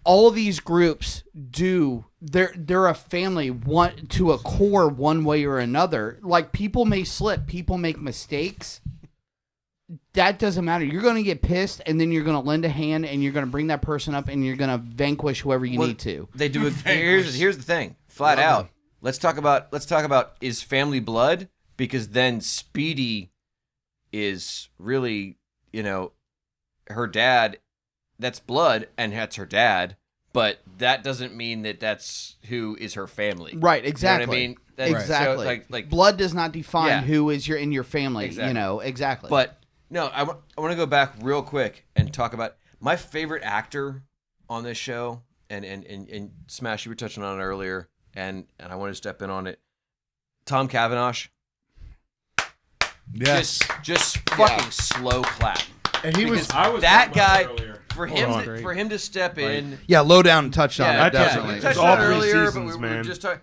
All these groups they're a family, to a core one way or another. Like, people may slip, people make mistakes. That doesn't matter. You're going to get pissed, and then you're going to lend a hand, and you're going to bring that person up, and you're going to vanquish whoever you need to. They do it. Here's the thing, flat out. Let's talk about is family blood, because then Speedy is really her dad, that's blood, and that's her dad. But that doesn't mean that that's who is her family. Right, exactly. You know what I mean? Exactly. So, like blood does not define Yeah. who is in your family. Exactly. You know, exactly. But no, I want to go back real quick and talk about my favorite actor on this show. And Smash, you were touching on it earlier, and I want to step in on it. Tom Cavanagh. Yes. Just fucking slow clap. And he was that guy for him to step in. Yeah, Lowdown touched on it. Definitely. We touched on it earlier, but we were just talking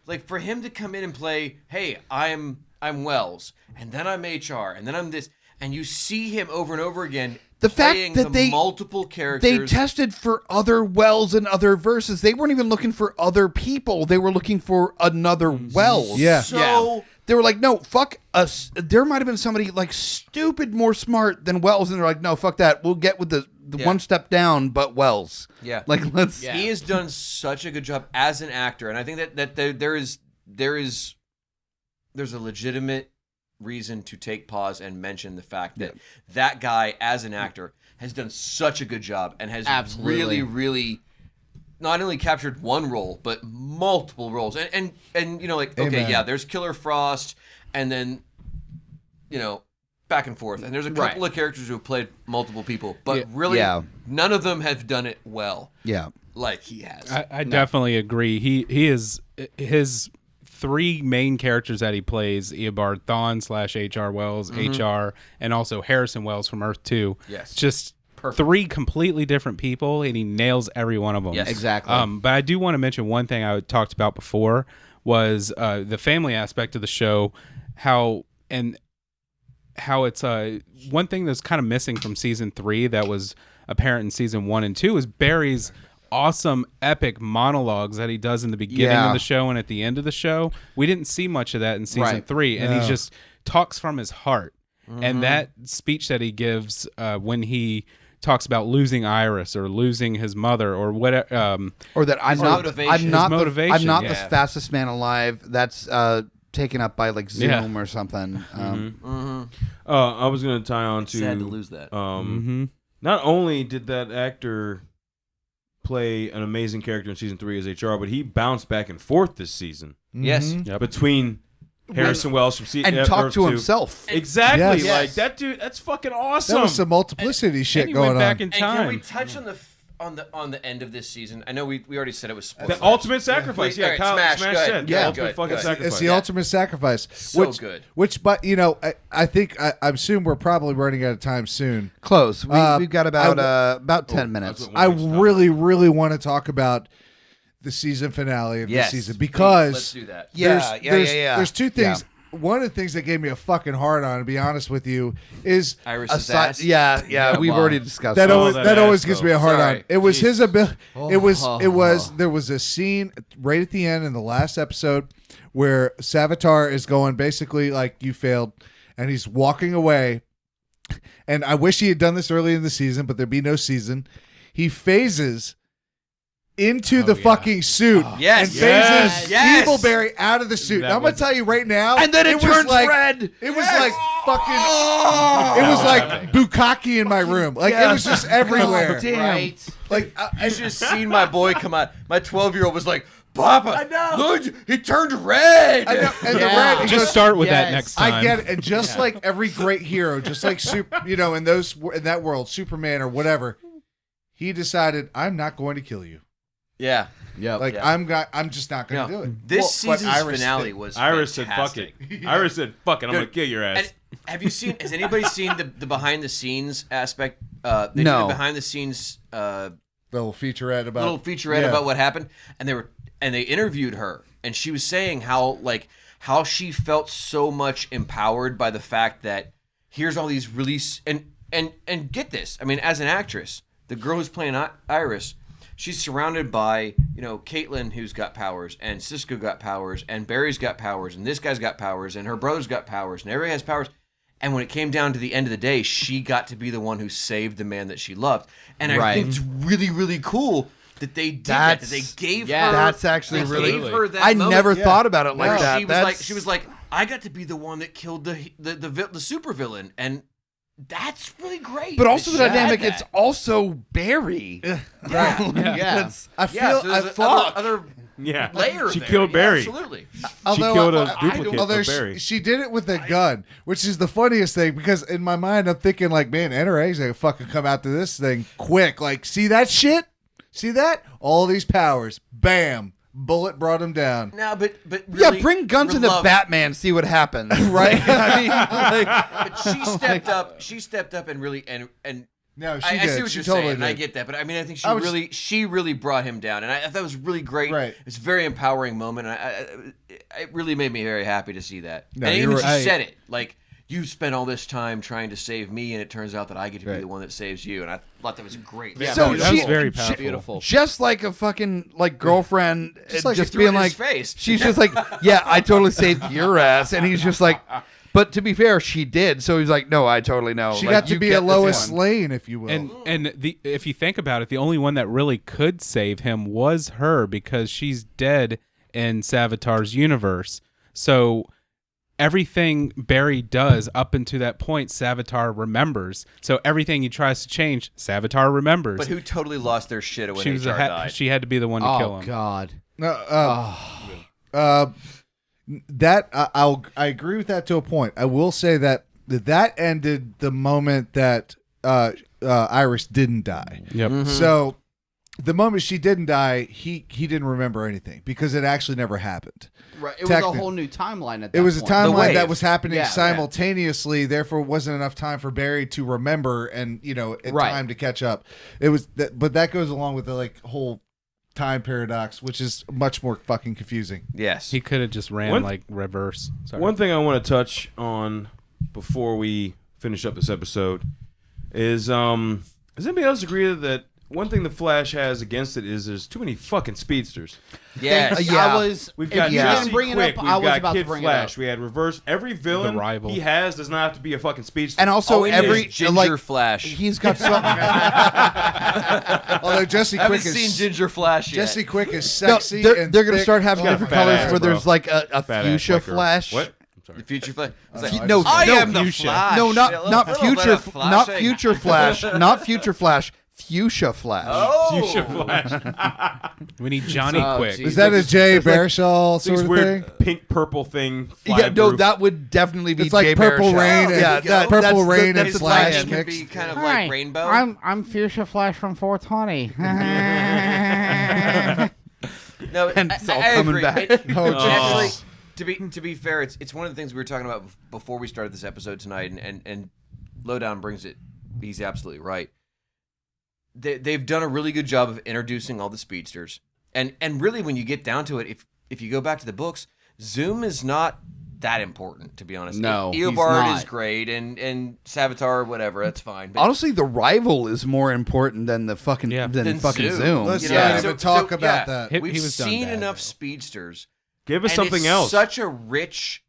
like for him to come in and play. Hey, I'm Wells, and then I'm HR, and then I'm this, and you see him over and over again. The fact that they multiple characters, they tested for other Wells and other verses. They weren't even looking for other people. They were looking for another Wells. Yeah. So they were like, no, fuck us. There might have been somebody like stupid more smart than Wells, and they're like, no, fuck that. We'll get with the one step down, but Wells. Yeah, like let's. Yeah. He has done such a good job as an actor, and I think that there's a legitimate reason to take pause and mention the fact that that guy as an actor has done such a good job and has really not only captured one role but multiple roles and you know, like, okay, Amen. yeah, there's Killer Frost, and then, you know, back and forth, and there's a couple of characters who have played multiple people, but really none of them have done it well like he has. I definitely agree. He is his three main characters that he plays: Eobard Thawne / H.R. Wells, HR, and also Harrison Wells from Earth 2. Yes. Just Perfect. Three completely different people, and he nails every one of them. Yes. Exactly. But I do want to mention one thing I talked about before was the family aspect of the show, how it's one thing that's kind of missing from season 3 that was apparent in season 1 and 2 is Barry's awesome epic monologues that he does in the beginning of the show and at the end of the show. We didn't see much of that in season 3, and he just talks from his heart. And that speech that he gives when he talks about losing Iris or losing his mother or whatever, or that I'm not the fastest man alive. That's taken up by like Zoom or something. I was going to tie on to sad to lose that. Not only did that actor play an amazing character in season 3 as HR, but he bounced back and forth this season. Yes. Between Harrison Wells from and talked to himself. Exactly. Yes. Like that dude, that's fucking awesome. That was some multiplicity shit he going went back on. in time. And can we touch on the end of this season? I know we already said it was The ultimate sacrifice. All right, Smash, go ahead. said. Yeah, The ultimate good, fucking good. sacrifice. It's the ultimate sacrifice. So good. Which, but you know, I think I assume we're probably running out of time soon. Close. We've got about 10 minutes. I really want to talk about the season finale of this season because let's do that. There's two things. One of the things that gave me a fucking hard on, to be honest with you, is Iris's ass. We've already discussed that. that. That always gives me a hard Sorry. on. It was his ability. It was. There was a scene right at the end in the last episode where Savitar is going basically like, you failed, and he's walking away. And I wish he had done this early in the season, but there'd be no season. He phases into the fucking suit and phases Evil Barry out of the suit. Now, I'm going to tell you right now. And then it turns red. It was like fucking... It was like bukkake in my room. Like, it was just everywhere. Damn. Right. Like, I just seen my boy come out. My 12-year-old was like, Papa, I know. Look, he turned red. I know. And the red, he Just goes, start with that next time. I get it. And just like every great hero, just like in that world, Superman or whatever, he decided, I'm not going to kill you. Yeah. I'm just not going to do it. This season's finale was Iris said, "Fuck it." Iris said, "Fuck it, I'm going to kill your ass." And has anybody seen the behind the scenes aspect? They did a behind the scenes little featurette about what happened, and they interviewed her, and she was saying how she felt so much empowered by the fact that here's all these release and get this. I mean, as an actress, the girl who's playing Iris, she's surrounded by, you know, Caitlin, who's got powers, and Cisco got powers, and Barry's got powers, and this guy's got powers, and her brother's got powers, and everybody has powers. And when it came down to the end of the day, she got to be the one who saved the man that she loved. And I think it's really, really cool that they did that they gave her. That's actually really. Gave her that I moment. never thought about it like that. She was like, I got to be the one that killed the supervillain, and That's really great. But also the That dynamic, that. it's also Barry. Yeah. That's- I feel So there's other Yeah. layer She there. killed Yeah, Barry. absolutely. Although, killed a duplicate although of Barry. she did it with a gun, which is the funniest thing because in my mind I'm thinking like, man, NRA's gonna fucking come out to this thing quick. Like, see that shit? See that? All these powers, bam, bullet brought him down. No, but really, yeah, bring guns into love- Batman, see what happens. Right? I mean, like, But she stepped up. She stepped up and really and. No, she I did. see what She you're totally saying, and I did. get that, but I mean, I think she I was- really brought him down, and I thought it was really great. Right. It's a very empowering moment. And it really made me very happy to see that. No, and you're even she right. said it, like, you spent all this time trying to save me, and it turns out that I get to be Right. the one that saves you, and I thought that was great. Yeah, so that was she- very she- powerful. beautiful. just like a fucking like girlfriend, Just like just threw it being in like, his face. she's just like, yeah, I totally saved your ass, and he's just like, but to be fair, she did. So he's like, no, I totally know. She Like, got to you be get a this Lois one. Lane, if you will. And if you think about it, the only one that really could save him was her because she's dead in Savitar's universe. So everything Barry does up until that point, Savitar remembers. So everything he tries to change, Savitar remembers. But who totally lost their shit when she was HR a died? she had to be the one to kill Oh him. God. No, that I agree with that to a point. I will say that ended the moment that Iris didn't die. Yep. So the moment she didn't die, he didn't remember anything because it actually never happened. Right. It was a Technically. whole new timeline at that It was a point. timeline wave. that was happening Yeah, simultaneously. Therefore, wasn't enough time for Barry to remember and Right. time to catch up. It was, but that goes along with the like whole time paradox, which is much more fucking confusing. Yes. He could have just ran One- like reverse. Sorry. One thing I want to touch on before we finish up this episode is does anybody else agree that one thing the Flash has against it is there's too many fucking speedsters? Yes. Yeah. I was. We've if got you Jesse didn't bring it Quick, up, we've I was got about Kid to bring Flash, it up. we had Reverse. Every villain The rival. he has does not have to be a fucking speedster. And also All we need every is Ginger like Flash. he's got something. Although Jesse I haven't Quick seen is Ginger Flash yet. Jesse Quick is No, sexy. they're and they're gonna thick. start having Oh, different fat colors ass, where bro. there's like a Fat ass fuchsia like her. flash. What? I'm sorry. The Future Flash. It's I like, No, just- I no, am the fuchsia. Flash. No, A not little bit future, of not flashing. future flash, not future flash, fuchsia flash. Oh. Fuchsia Flash. We need Johnny Oh, Quick. geez. Is that a Jay Baruchel These sort of weird thing? pink purple thing. Yeah, flying no, through. that would definitely be It's like Jay Purple Baruchel. Rain and- Yeah, There you go. Purple Rain and that's His the Flash lightning tie-in. can be kind of Hi, like rainbow. I'm Fuchsia Flash from 420. No, And it's all I coming agree. back. Oh, Actually, Jesus. to be fair, it's one of the things we were talking about before we started this episode tonight, and Lowdown brings it. He's absolutely right. They've done a really good job of introducing all the speedsters, and really when you get down to it, if you go back to the books, Zoom is not that important, to be honest. No, he's Eobard not. is great, and Savitar, whatever, that's fine. But Honestly, the rival is more important than the fucking Yeah. than fucking Zoom. Zoom. Let's You not know, even talk about that. He We've was done seen bad, enough though. speedsters. Give us And something it's else. Such a rich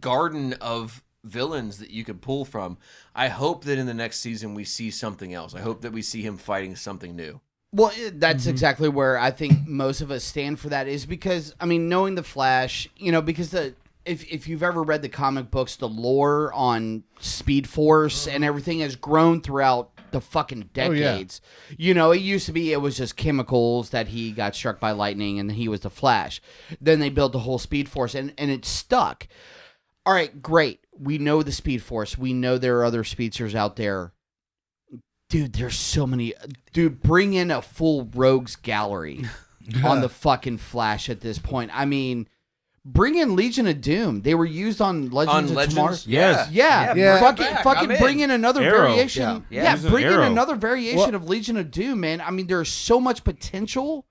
garden of villains that you could pull from. I hope that in the next season we see something else. I hope that we see him fighting something new. Well, that's exactly where I think most of us stand for that is because, I mean, knowing the Flash, because if you've ever read the comic books, the lore on Speedforce and everything has grown throughout the fucking Oh, yeah. decades. It used to be it was just chemicals that he got struck by lightning and he was the Flash. Then they built the whole Speedforce and it stuck. All right, great. We know the Speedforce. We know there are other speedsters out there. Dude, there's so many. Dude, bring in a full rogues gallery on the fucking Flash at this point. I mean, bring in Legion of Doom. They were used on Legends of Tomorrow. Yes. Yeah, Yeah. fucking, Back. fucking I'm bring in. in another Arrow. variation. Yeah. Yeah, Use an bring in Arrow. another variation of Legion of Doom, man. I mean, there's so much potential,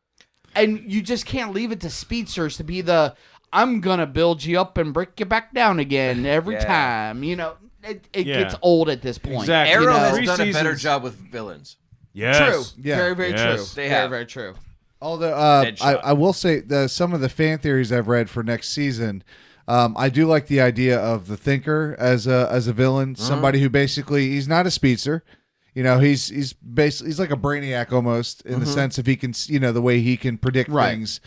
and you just can't leave it to speedsters to be the I'm gonna build you up and break you back down again every Yeah. time. It Yeah. gets old at this point. Exactly. Arrow know, has three done a better seasons- job with villains. Yes. True. Yeah. Very, very Yes. true. They very, have. very true. Although Deadshot. I will say some of the fan theories I've read for next season, I do like the idea of the Thinker as a villain, somebody who basically he's not a speedster. He's basically he's like a brainiac almost in the sense if he can the way he can predict Right. things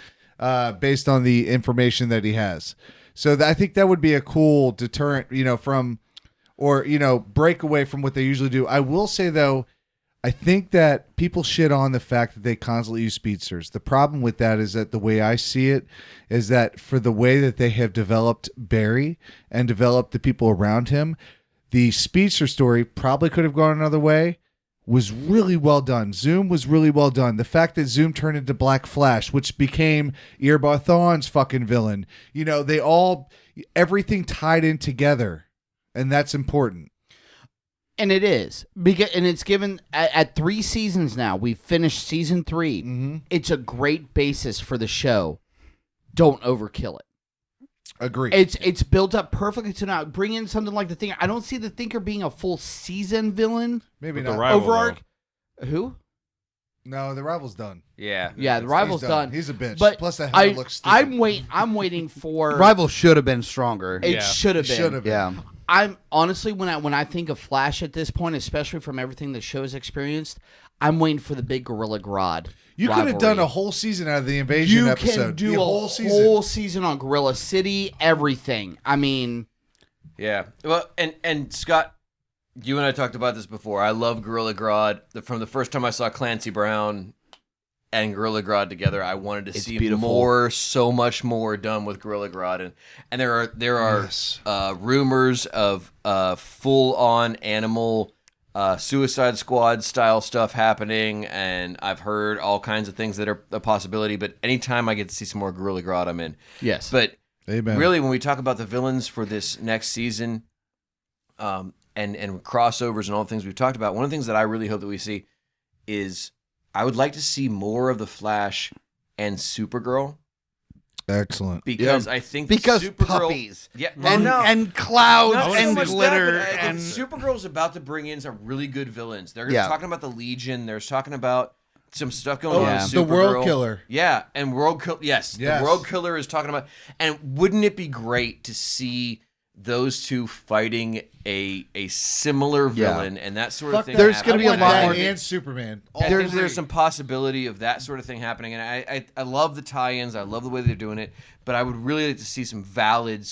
based on the information that he has. So I think that would be a cool deterrent, from or break away from what they usually do. I will say though, I think that people shit on the fact that they constantly use speedsters. The problem with that is that the way I see it is that for the way that they have developed Barry and developed the people around him, the speedster story probably could have gone another way. Was really well done. Zoom was really well done. The fact that Zoom turned into Black Flash, which became Eobard Thawne's fucking villain. Everything tied in together, and that's important. And it is. And it's given, at 3 seasons now, we've finished season 3. Mm-hmm. It's a great basis for the show. Don't overkill it. Agree. It's built up perfectly to now bring in something like the Thinker. I don't see the Thinker being a full season villain. Maybe But not. the rival, Overarch. Who? No, the rival's done. Yeah. Yeah, the rival's done. He's a bitch. But Plus the helmet looks stupid. I'm waiting for Rival should have been stronger. It should have been. Should have been. Yeah. I'm honestly when I think of Flash at this point, especially from everything the show's experienced, I'm waiting for the big Gorilla Grodd. You could have done a whole season out of the Invasion episode. You can do The a whole season on Gorilla City, everything. I mean, Yeah. Well, and Scott, you and I talked about this before. I love Gorilla Grodd. From the first time I saw Clancy Brown and Gorilla Grodd together, I wanted to see beautiful. so much more done with Gorilla Grodd. And there are rumors of full-on animal Suicide Squad style stuff happening, and I've heard all kinds of things that are a possibility, but anytime I get to see some more Gorilla Grodd, I'm in. yes. But Amen. really, when we talk about the villains for this next season, and crossovers and all the things we've talked about, one of the things that I really hope that we see is I would like to see more of the Flash and Supergirl. Excellent. Because I think Because Supergirl, puppies. Yeah, And clouds not so and much glitter. that, but I and think Supergirl's about to bring in some really good villains. They're Yeah. talking about the Legion. They're talking about some stuff going on Yeah. with The Supergirl. World Killer. Yeah, and World Killer. Yes, Yes. the World Killer is talking about. And wouldn't it be great to see those two fighting a similar villain and that sort of thing? There's going to be a lot more. And Superman. I think there's some possibility of that sort of thing happening, and I love the tie-ins. I love the way they're doing it, but I would really like to see some valid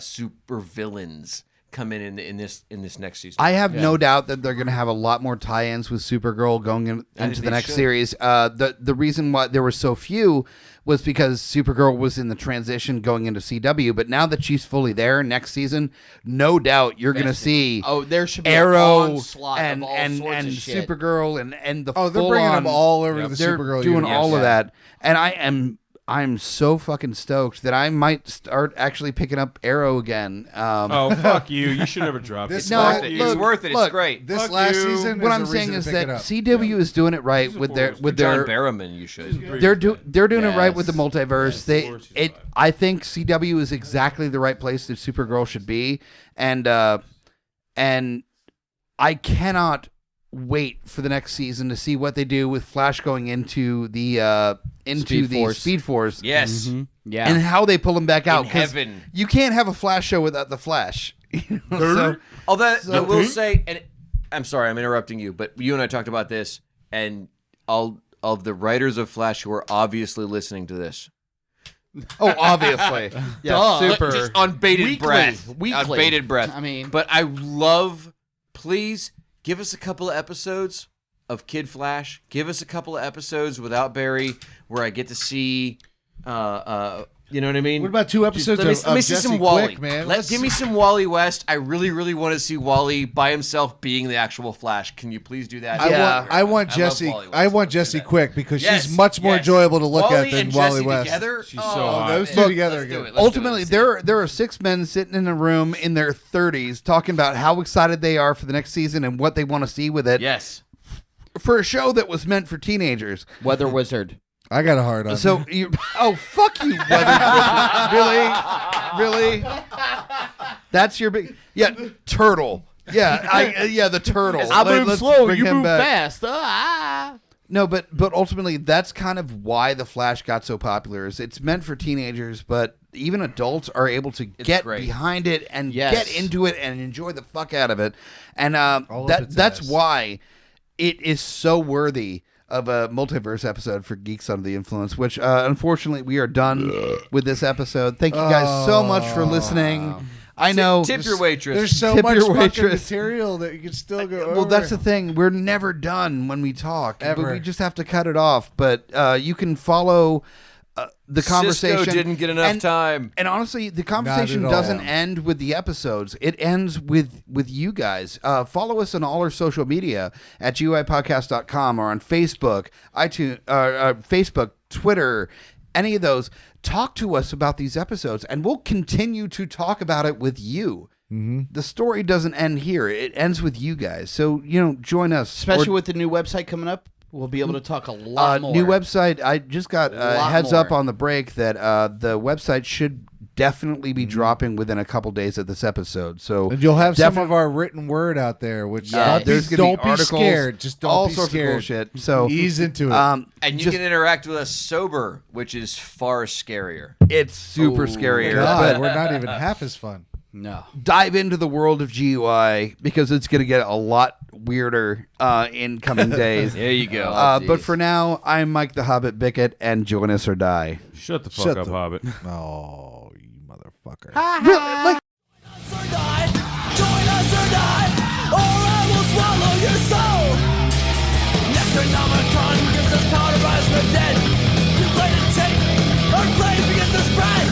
super villains come in this next season. I have no doubt that they're going to have a lot more tie-ins with Supergirl going into the next series. The reason why there were so few was because Supergirl was in the transition going into CW, but now that she's fully there next season, no doubt you're going to see there should be Arrow an onslaught and of all sorts of shit. Supergirl and the they're bringing them full-on- all over to the they're Supergirl doing universe. all of that, and I'm so fucking stoked that I might start actually picking up Arrow again. Oh, fuck you. You should never drop it. It's worth it. It's worth it. It's great. This Fuck last you. season, What is I'm a saying reason is to pick that it up. CW is doing it right with their John Barrowman, you should. they're doing it right with the Yes. multiverse. I think CW is exactly the right place that Supergirl should be, and I cannot wait for the next season to see what they do with Flash going into the Speed Force. Yes. Yeah. And how they pull him back out. In 'cause heaven. You can't have a Flash show without the Flash. So, Although I will say, and I'm sorry, I'm interrupting you, but you and I talked about this, and all of the writers of Flash who are obviously listening to this. oh, obviously. Yeah, Duh. super. Just on bated Weekly. breath. Weekly. On bated breath. I mean- but I love, please give us a couple of episodes of Kid Flash. Give us a couple of episodes without Barry where I get to see, you know what I mean? What about 2 episodes Let me of see Jesse some Wally, Quick, man? Give me some Wally West. I really, really want to see Wally by himself being the actual Flash. Can you please do that? I want love Jesse. Wally West. I want Jesse Quick because Yes, she's much more yes. enjoyable to look Wally at than and Wally Jesse West. together? She's so hot. Those two Look, together are let's do good. it. Let's Ultimately, do it. there are 6 men sitting in a room in their 30s talking about how excited they are for the next season and what they want to see with it. Yes. For a show that was meant for teenagers. Weather Wizard. I got a hard on. So you, fuck you, really? That's your big, turtle. Yeah, the turtle. I move Let's slow, bring you him move back. fast. No, but ultimately, that's kind of why the Flash got so popular. Is it's meant for teenagers, but even adults are able to get great. behind it and Yes. get into it and enjoy the fuck out of it. And All up its that's ass. why it is so worthy of a multiverse episode for Geeks Under the Influence, which unfortunately we are done with this episode. Thank you guys so much for listening. I know. Tip your waitress. There's so Tip much your fucking waitress. material that you can still go over. Well, that's the thing. We're never done when we talk. Ever. But we just have to cut it off. But you can follow the conversation. Cisco didn't get enough time. And honestly, the conversation Not at all. doesn't end with the episodes. It ends with you guys. Follow us on all our social media at GUIPodcast.com or on Facebook, iTunes, Facebook, Twitter, any of those. Talk to us about these episodes, and we'll continue to talk about it with you. Mm-hmm. The story doesn't end here. It ends with you guys. So, join us. Especially with the new website coming up, we'll be able to talk a lot more. New website. I just got heads more. up on the break that the website should definitely be dropping within a couple days of this episode. So And you'll have some of our written word out there, which don't be articles, scared. Just don't all be sorts scared. of bullshit. So ease into it. And you can interact with us sober, which is far scarier. It's super scarier. God, But we're not even half as fun. No. dive into the world of GUI because it's going to get a lot weirder in coming days. There you go. But for now, I'm Mike the Hobbit Bickett, and join us or die. Shut the fuck up, Hobbit. Oh, you motherfucker. Like, Join us or die, or I will swallow your soul. Necronomicon gives us power to rise from the dead. You play to take, or play begins to spread.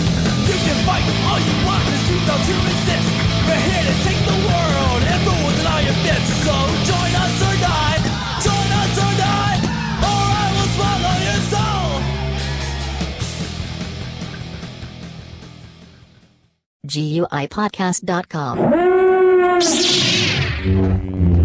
You can fight all you want, cause you felt to resist. We're here to take the world and rule with all your fists. So join us or die, or I will swallow your soul. GUIPodcast.com